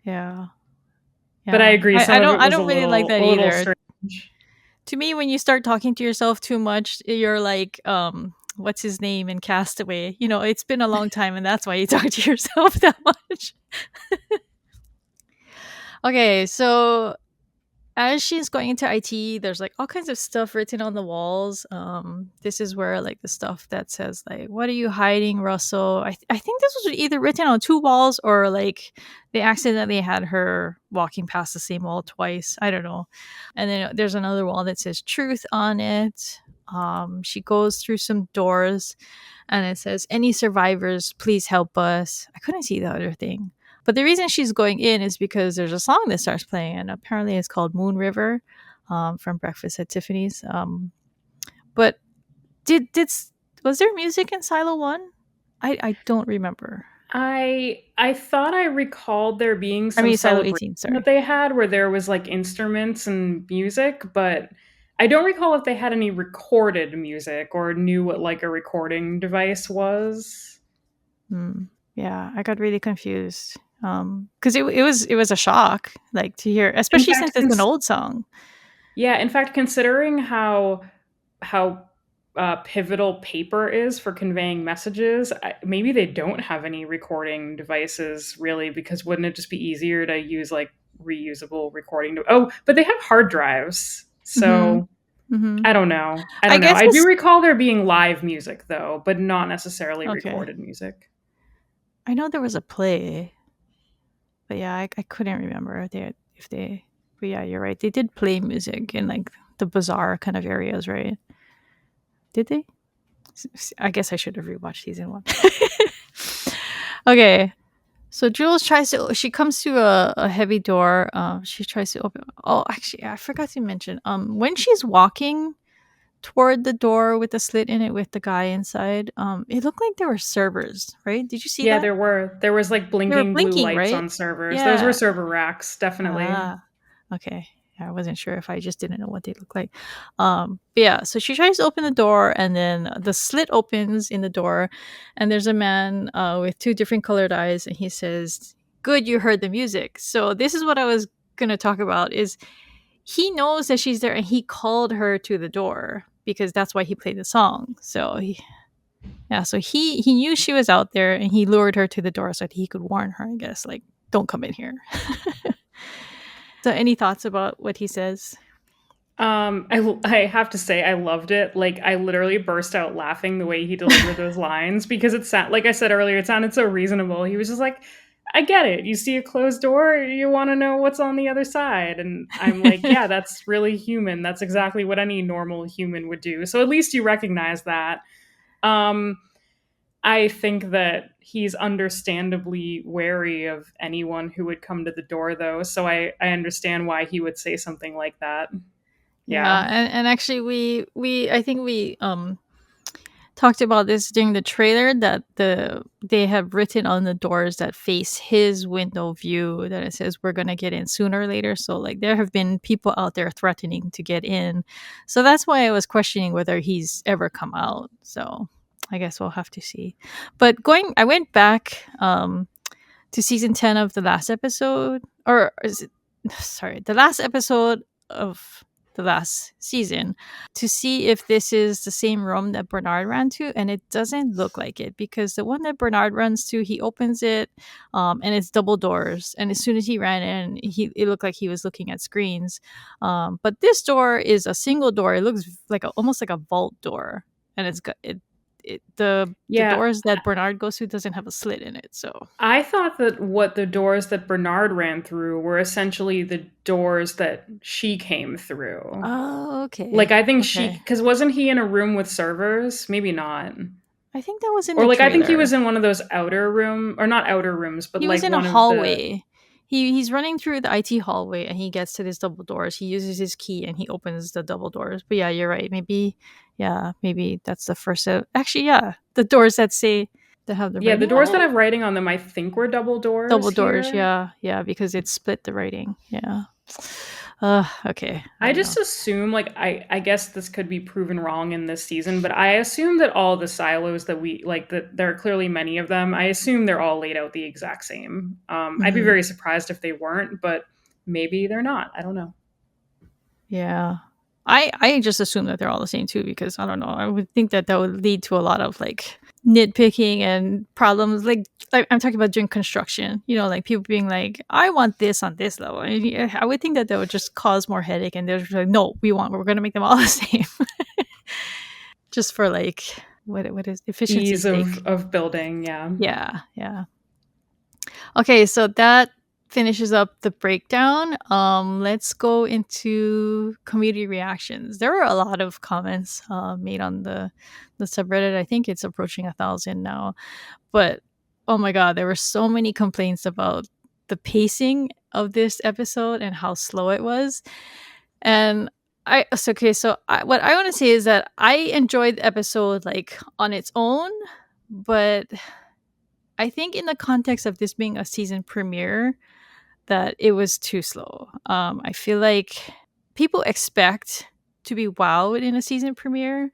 yeah, But I yeah. agree, some of it I was don't really like that a little either. strange. To me, when you start talking to yourself too much, you're like, what's his name in Castaway? You know, it's been a long time and that's why you talk to yourself that much. Okay, so as she's going into IT, there's like all kinds of stuff written on the walls. This is where like the stuff that says like, "What are you hiding, Russell?" I think this was either written on two walls or like they accidentally had her walking past the same wall twice. I don't know. And then there's another wall that says "Truth" on it. She goes through some doors, and it says, "Any survivors, please help us." I couldn't see the other thing. But the reason she's going in is because there's a song that starts playing, and apparently it's called Moon River from Breakfast at Tiffany's. But did was there music in Silo One? I don't remember. I thought I recalled there being I some mean Silo celebration 18. that Sorry. they had where there was like instruments and music, but I don't recall if they had any recorded music or knew what like a recording device was. Hmm. Yeah, I got really confused because it was a shock like to hear, In especially fact, since it's an old song. yeah, in fact, considering how pivotal paper is for conveying messages, maybe they don't have any recording devices really, because wouldn't it just be easier to use like reusable recording? Oh, but they have hard drives, Mm-hmm. so Mm-hmm. I don't know. I I don't know. guess I do it's recall there being live music though, but not necessarily okay. recorded music. I know there was a play, but yeah, I couldn't remember if they. But yeah, you're right. They did play music in like the bizarre kind of areas, right? Did they? I guess I should have rewatched season one. Okay, so Jules tries to. She comes to a heavy door. She tries to open. Oh, actually, I forgot to mention. When she's walking. toward the door with the slit in it with the guy inside, it looked like there were servers, right? Did you see Yeah, that? there were. There was, like, They were blinking blue blinking, lights right? on servers. Those were Yeah. server racks, definitely. Ah, okay. Yeah, I wasn't sure if I just didn't know what they look like. But yeah, so she tries to open the door, and then the slit opens in the door, and there's a man with two different colored eyes, and he says, "Good, you heard the music." So this is what I was gonna talk about. Is he knows that she's there, and he called her to the door because that's why he played the song. Yeah, so he knew she was out there, and he lured her to the door so that he could warn her. I guess like, don't come in here. So, any thoughts about what he says? I have to say I loved it. Like, I literally burst out laughing the way he delivered those lines because like I said earlier, it sounded so reasonable. He was just like, "I get it. You see a closed door, you wanna know what's on the other side." And I'm like, "Yeah, that's really human. That's exactly what any normal human would do." So at least you recognize that. Um, I think that he's understandably wary of anyone who would come to the door, though, so I understand why he would say something like that. Yeah. Yeah, and actually we I think we talked about this during the trailer that they have written on the doors that face his window view that it says we're going to get in sooner or later. So like there have been people out there threatening to get in. So that's why I was questioning whether he's ever come out. So I guess we'll have to see. But going I went back to season 10 of the last episode, or is it sorry, the last episode of the last season, to see if this is the same room that Bernard ran to, and it doesn't look like it because the one that Bernard runs to, he opens it, and it's double doors, and as soon as he ran in, it looked like he was looking at screens. But this door is a single door. It looks like almost like a vault door, and it's got the Yeah, doors that Bernard goes to doesn't have a slit in it, so. I thought that what the doors that Bernard ran through were essentially the doors that she came through. Oh, Like, okay. I think Okay. because wasn't he in a room with servers? Maybe not. I think that was in Or, the like, I think he was trailer. in one of those outer room or not outer rooms, but, He was like, in a one of the hallway. He's running through the IT hallway and he gets to these double doors. He uses his key and he opens the double doors. But yeah, you're right. Maybe that's the first set. Actually, yeah, the doors that have the yeah, the writing on doors that it. have writing on them, I think were double doors Double doors. here. Yeah, yeah, because it split the writing. Yeah. Okay. I I don't know. just assume, like, I guess this could be proven wrong in this season, but I assume that all the silos that we like that there are clearly many of them. I assume they're all laid out the exact same. I'd be Mhm. very surprised if they weren't, but maybe they're not. I don't know. Yeah. I just assume that they're all the same too because I don't know. I would think that would lead to a lot of like nitpicking and problems. Like I'm talking about during construction. Like people being like, "I want this on this level." And I would think that would just cause more headache. And they're just like, "No, we're going to make them all the same," just for like what is Ease efficiency's sake. of building, yeah. Yeah, yeah. Okay, so that finishes up the breakdown. Let's go into community reactions. There were a lot of comments made on the subreddit. I think it's approaching 1,000 now. But oh my god, there were so many complaints about the pacing of this episode and how slow it was. And what I want to say is that I enjoyed the episode like on its own, but I think in the context of this being a season premiere, that it was too slow. I feel like people expect to be wowed in a season premiere,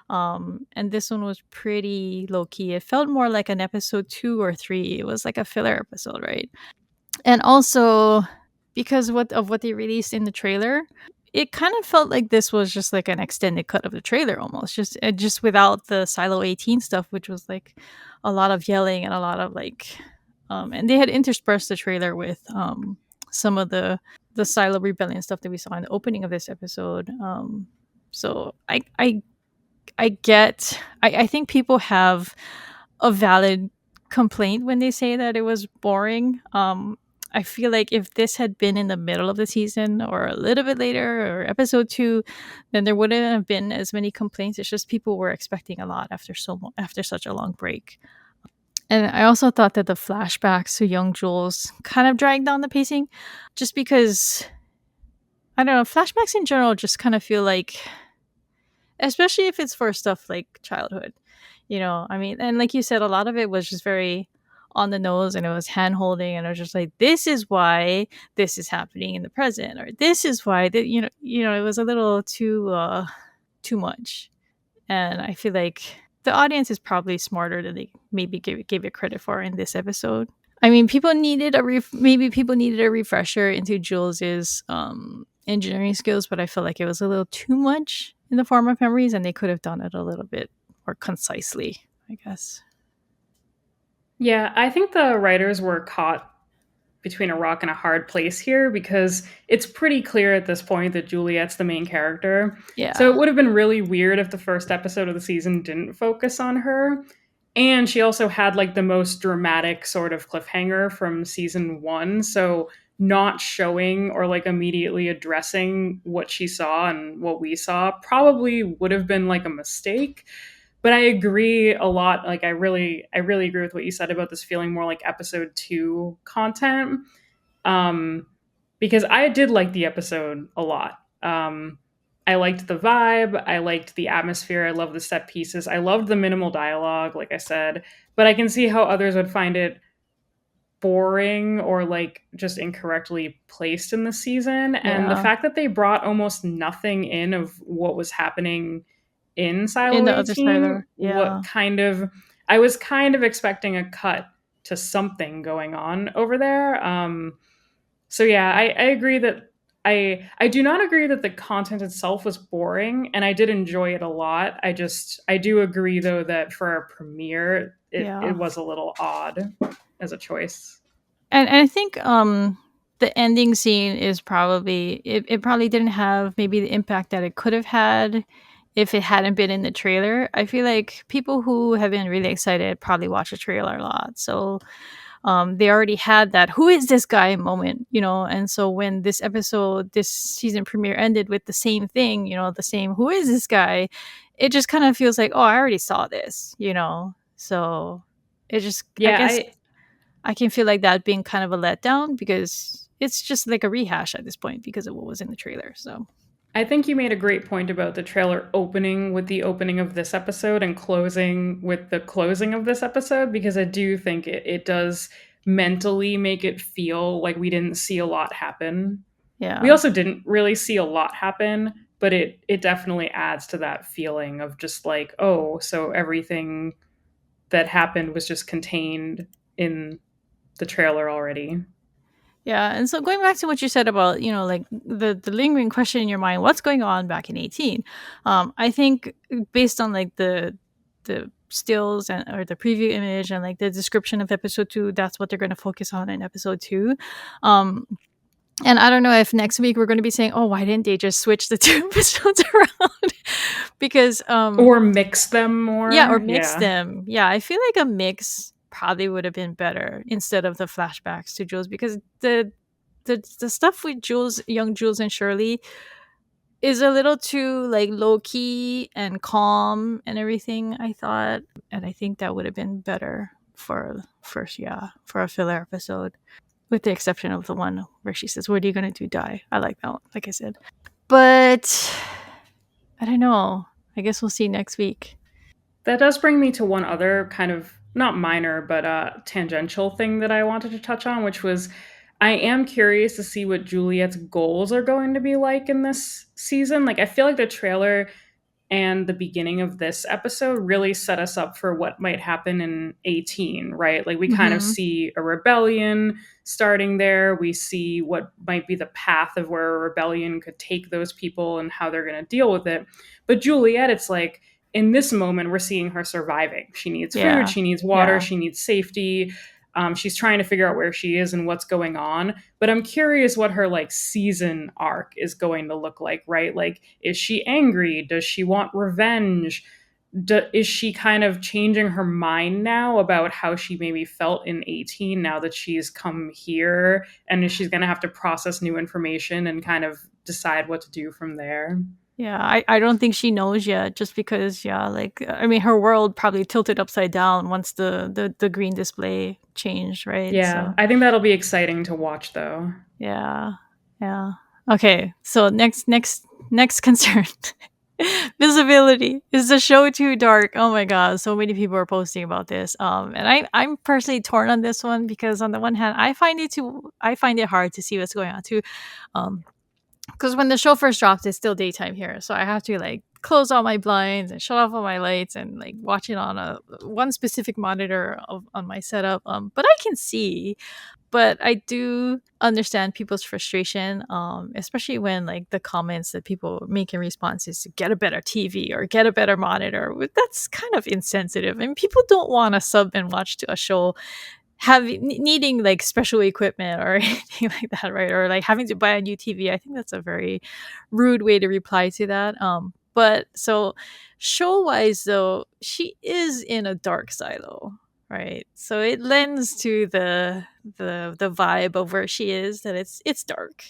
and this one was pretty low key. It felt more like an episode 2 or 3. It was like a filler episode, right? And also because of what they released in the trailer, it kind of felt like this was just like an extended cut of the trailer almost, just without the Silo 18 stuff, which was like a lot of yelling and a lot of like and they had interspersed the trailer with some of the Silo rebellion stuff that we saw in the opening of this episode. So I think people have a valid complaint when they say that it was boring. I feel like if this had been in the middle of the season or a little bit later or episode 2, then there wouldn't have been as many complaints. It's just people were expecting a lot after such a long break. And I also thought that the flashbacks to young Jules kind of dragged down the pacing just because I don't know, flashbacks in general just kind of feel like especially if it's for stuff like childhood. I mean, and like you said, a lot of it was just very on the nose, and it was hand holding, and it was just like, this is why this is happening in the present, or this is why that, it was a little too much. And I feel like the audience is probably smarter than they maybe gave it credit for in this episode. I mean, maybe people needed a refresher into Jules's engineering skills, but I feel like it was a little too much in the form of memories, and they could have done it a little bit more concisely, I guess. Yeah, I think the writers were caught between a rock and a hard place here because it's pretty clear at this point that Juliet's the main character. So Yeah, it would have been really weird if the first episode of the season didn't focus on her. And she also had like the most dramatic sort of cliffhanger from season 1. So not showing or like immediately addressing what she saw and what we saw probably would have been like a mistake. But I agree a lot. Like I really agree with what you said about this feeling more like episode 2 content. Um because I did like the episode a lot. I liked the vibe, I liked the atmosphere, I love the set pieces. I loved the minimal dialogue, like I said, but I can see how others would find it boring or like just incorrectly placed in the season. And the yeah. fact that they brought almost nothing in of what was happening in In Silo the other 18, Tyler, yeah, I was kind of expecting a cut to something going on over there. So yeah, I agree that I do not agree that the content itself was boring, and I did enjoy it a lot. I do agree though that for a premiere, it yeah. was a little odd as a choice. And I think the ending scene is probably it probably didn't have maybe the impact that it could have had if it hadn't been in the trailer. I feel like people who have been really excited probably watch the trailer a lot. So they already had that who is this guy moment, and so when this season premiere ended with the same thing, the same who is this guy, it just kind of feels like, oh, I already saw this. So it just, I Yeah, guess I can feel like that being kind of a letdown because it's just like a rehash at this point because of what was in the trailer. So I think you made a great point about the trailer opening with the opening of this episode and closing with the closing of this episode, because I do think it does mentally make it feel like we didn't see a lot happen. We yeah, also didn't really see a lot happen, but it definitely adds to that feeling of just like, oh, so everything that happened was just contained in the trailer already. yeah. And so going back to what you said about, like the lingering question in your mind, what's going on back in 18? I think based on like the stills and or the preview image and like the description of episode 2, that's what they're going to focus on in episode 2. Um, and I don't know if next week we're going to be saying, oh, why didn't they just switch the two episodes around? Because Or mix them yeah, or more. mix Yeah. them. Yeah, I feel like a mix probably would have been better instead of the flashbacks to Jules, because the stuff with Jules, young Jules and Shirley, is a little too like low key and calm and everything, I thought. And I think that would have been better for first, yeah, for a filler episode. With the exception of the one where she says, "What are you gonna do? Die?" I like that one, like I said. But I don't know. I guess we'll see next week. That does bring me to one other kind of not minor but tangential thing that I wanted to touch on, which was I am curious to see what Juliet's goals are going to be like in this season. Like I feel like the trailer and the beginning of this episode really set us up for what might happen in 18, right? Like we kind of Mm-hmm. see a rebellion starting there. We see what might be the path of where a rebellion could take those people and how they're going to deal with it. But Juliet, it's like in this moment, we're seeing her surviving. She needs food, Yeah. she needs water, Yeah. she needs safety. She's trying to figure out where she is and what's going on. But I'm curious what her like season arc is going to look like, right? Like, is she angry? Does she want revenge? Is she kind of changing her mind now about how she maybe felt in 18 now that she's come here? And is she's going to have to process new information and kind of decide what to do from there? Yeah, I don't think she knows yet, just because, yeah, like, I mean, her world probably tilted upside down once the green display changed, right? Yeah, So, I think that'll be exciting to watch though. yeah, yeah. Okay, so next concern. Visibility. Is the show too dark? Oh my god, so many people are posting about this. And I'm personally torn on this one because on the one hand, I find it hard to see what's going on too. Um, because when the show first dropped, it's still daytime here, so I have to like close all my blinds and shut off all my lights and like watch it on a one specific monitor on my setup. But I can see, but I do understand people's frustration, especially when like the comments that people make in response is to get a better TV or get a better monitor. That's kind of insensitive, and people don't want to sub and watch to a show needing like special equipment or anything like that, right? Or like having to buy a new TV. I think that's a very rude way to reply to that. But so show wise though, she is in a dark silo, right? So it lends to the vibe of where she is, that it's dark.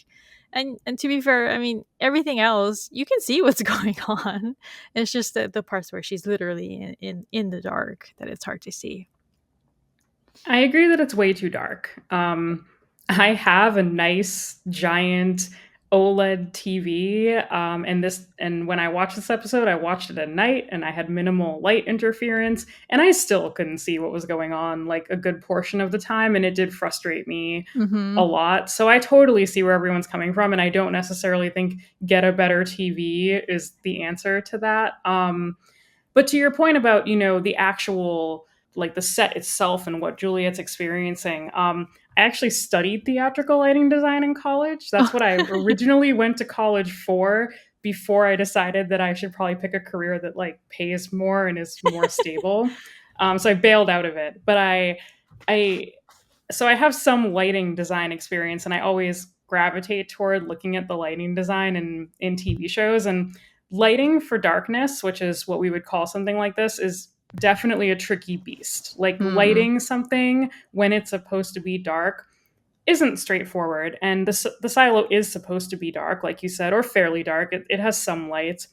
And to be fair, I mean everything else you can see what's going on. It's just the parts where she's literally in the dark that it's hard to see. I agree that it's way too dark. I have a nice giant OLED TV, and when I watched this episode, I watched it at night, and I had minimal light interference, and I still couldn't see what was going on like a good portion of the time, and it did frustrate me a Mm-hmm. lot. So I totally see where everyone's coming from, and I don't necessarily think get a better TV is the answer to that. But to your point about, the actual, like the set itself and what Juliet's experiencing, I actually studied theatrical lighting design in college. That's Oh. what I originally went to college for before I decided that I should probably pick a career that like pays more and is more stable. So I bailed out of it. But I so I have some lighting design experience, and I always gravitate toward looking at the lighting design in TV shows. And lighting for darkness, which is what we would call something like this, is definitely a tricky beast. Like Mm, lighting something when it's supposed to be dark isn't straightforward. And the silo is supposed to be dark, like you said, or fairly dark. It has some lights.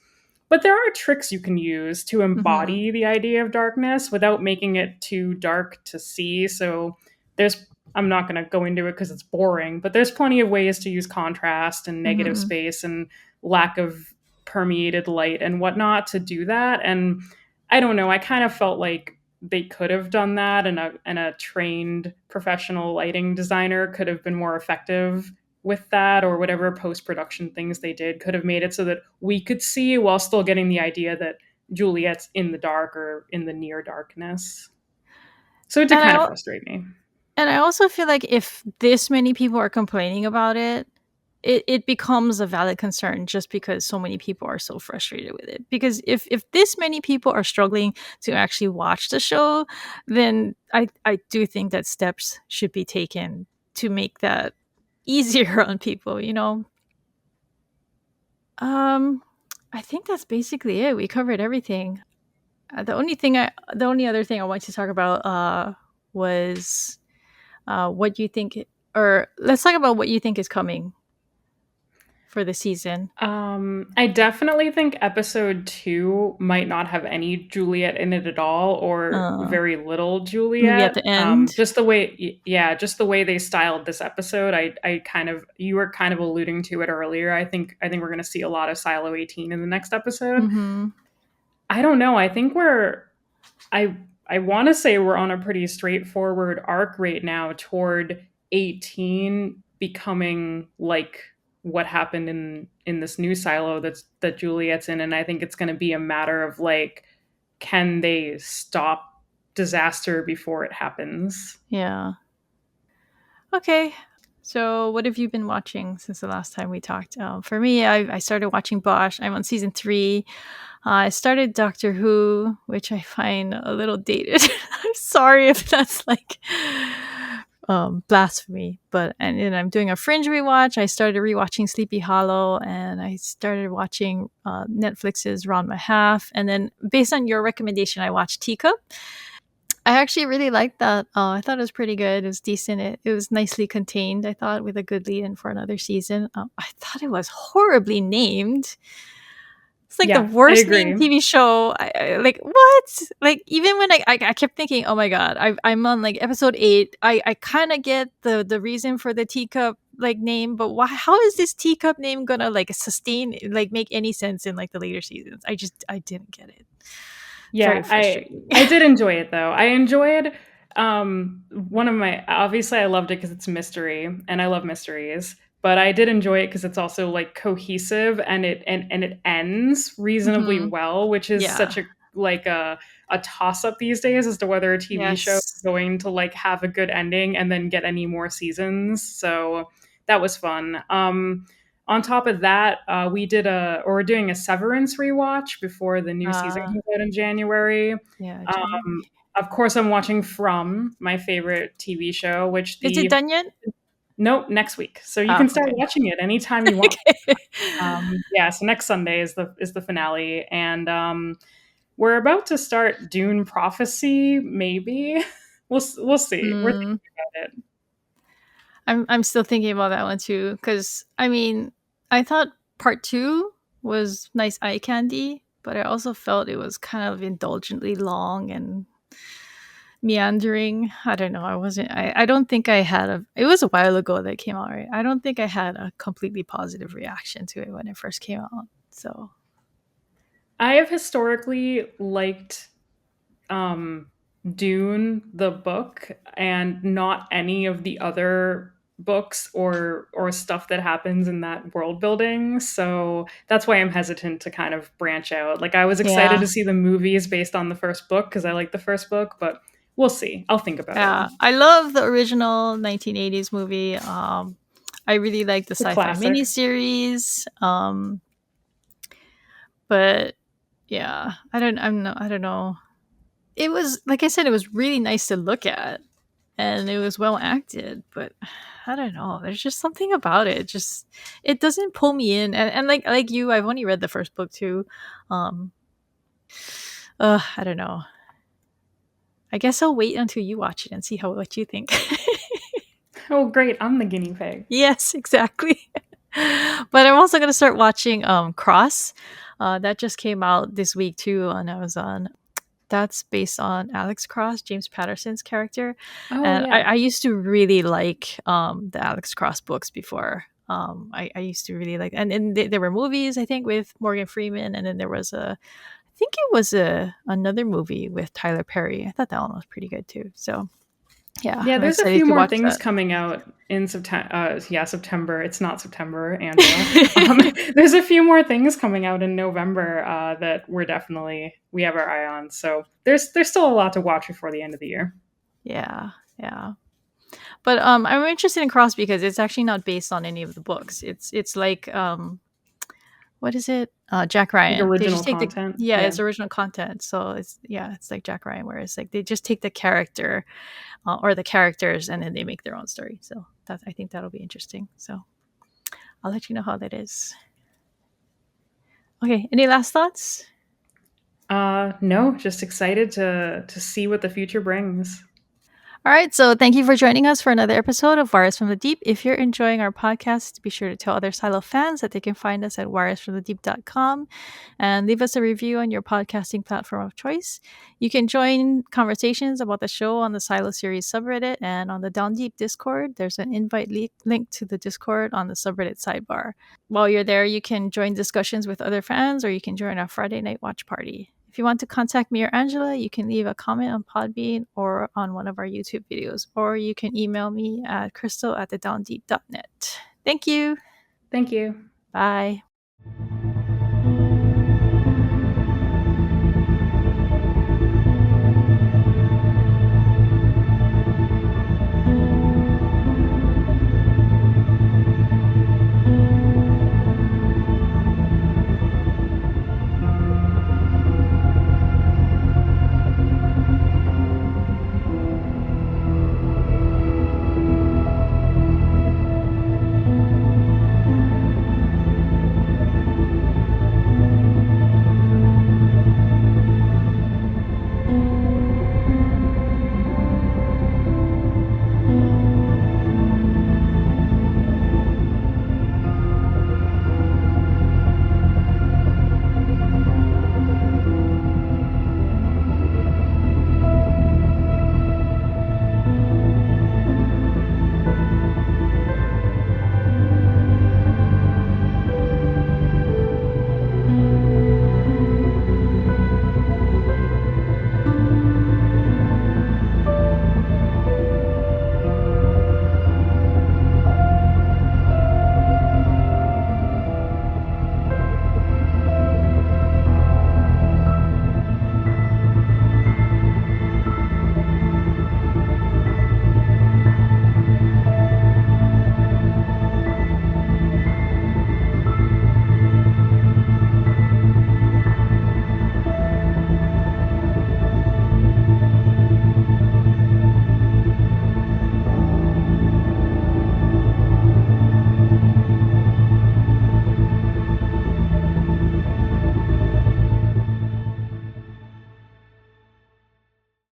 But there are tricks you can use to mhm, embody the idea of darkness without making it too dark to see. So there's I'm not going to go into it because it's boring, but there's plenty of ways to use contrast and negative mhm. space and lack of permeated light and whatnot to do that. And I don't know, I kind of felt like they could have done that, and a trained professional lighting designer could have been more effective with that, or whatever post-production things they did could have made it so that we could see while still getting the idea that Juliet's in the dark or in the near darkness. So it did And I kind of al frustrate me. and I also feel like if this many people are complaining about it, it becomes a valid concern just because so many people are so frustrated with it. Because if this many people are struggling to actually watch the show, then I do think that steps should be taken to make that easier on people, you know? Um, I think that's basically it. We covered everything. The only other thing I want to talk about was what you think, or let's talk about what you think is coming for the season. I definitely think episode 2 might not have any Juliet in it at all, or Uh, very little Maybe at Juliet. the end. Just the way, yeah, just the way they styled this episode. I kind of, you were kind of alluding to it earlier. I think we're going to see a lot of Silo 18 in the next episode. Mm-hmm. I don't know. I think I I want to say we're on a pretty straightforward arc right now toward 18 becoming like what happened in this new silo that Juliet's in, and I think it's going to be a matter of like, can they stop disaster before it happens? Yeah. Okay. So, what have you been watching since the last time we talked? For me, I started watching Bosch. I'm on season 3. I started Doctor Who, which I find a little dated. I'm sorry if that's like blasphemy, but and then I'm doing a Fringe rewatch. I started rewatching Sleepy Hollow, and I started watching Netflix's Round My Half, and then based on your recommendation, I watched Teacup. I actually really liked that. I thought it was pretty good. It was decent. It was nicely contained, I thought, with a good lead in for another season. I thought it was horribly named. It's like the Yeah, I worst named agree. TV show. Like what? Like even when I kept thinking, oh my god, I'm on like episode 8. I kind of get the reason for the teacup like name, but why? How is this teacup name gonna like sustain like make any sense in like the later seasons? I didn't get it. Very Yeah, frustrating. I did enjoy it though. I enjoyed one of my obviously I loved it because it's mystery and I love mysteries, but I did enjoy it because it's also like cohesive and it ends reasonably Hmm. well, which is Yeah. such a like a toss up these days as to whether a TV show is Yes. going to like have a good ending and then get any more seasons. So that was fun. On top of that, we're doing a Severance rewatch before the new season Uh comes out in January. yeah, Um, January. of course, I'm watching From, my favorite TV show, which Is it the done yet? nope, next week. So you Ah, can start okay. watching it anytime you want. Okay. Yeah, so next Sunday is the finale, and we're about to start Dune Prophecy. Maybe we'll see. We're Hmm. thinking about it. I'm still thinking about that one too because I mean I thought part 2 was nice eye candy, but I also felt it was kind of indulgently long and meandering. I don't know. I don't think I had a. It was a while ago that it came out, right? I don't think I had a completely positive reaction to it when it first came out. So I have historically liked um, Dune, the book, and not any of the other books or stuff that happens in that world building. So that's why I'm hesitant to kind of branch out. Like I was excited yeah, to see the movies based on the first book because I like the first book, but we'll see. I'll think about it. yeah. I love the original 1980s movie. I really like the The sci-fi classic. miniseries. But yeah, I don't know. It was like I said, it was really nice to look at, and it was well acted. But I don't know. There's just something about it. Just it doesn't pull me in. And like you, I've only read the first book too. Um, I don't know. I guess I'll wait until you watch it and see how what you think. Oh, great. I'm the guinea pig. Yes, exactly. But I'm also gonna start watching Cross. That just came out this week too on Amazon. That's based on Alex Cross, James Patterson's character. Oh, And yeah. I used to really like the Alex Cross books before. I used to really like, and there were movies I think with Morgan Freeman, and then there was I think it was another movie with Tyler Perry. I thought that one was pretty good too. So yeah, Yeah, I'm there's a excited few to more watch things that. coming out in September. Yeah, September. It's not September, Angela. Um, there's a few more things coming out in November that we have our eye on. So there's still a lot to watch before the end of the year. Yeah, yeah. But I'm interested in Cross because it's actually not based on any of the books. It's like what is it? Jack Like Ryan. They just original take the content. yeah, Yeah. it's original content. So it's like Jack Ryan, where it's like they just take the character or the characters and then they make their own story. So that I think that'll be interesting. So I'll let you know how that is. Okay, any last thoughts? No, just excited to see what the future brings. All right, so thank you for joining us for another episode of Wires from the Deep. If you're enjoying our podcast, be sure to tell other Silo fans that they can find us at wiresfromthedeep.com and leave us a review on your podcasting platform of choice. You can join conversations about the show on the Silo series subreddit and on the Down Deep Discord. There's an invite link to the Discord on the subreddit sidebar. While you're there, you can join discussions with other fans or you can join our Friday night watch party. If you want to contact me or Angela, you can leave a comment on Podbean or on one of our YouTube videos, or you can email me at crystal@thedowndeep.net. Thank you. Thank you. Bye.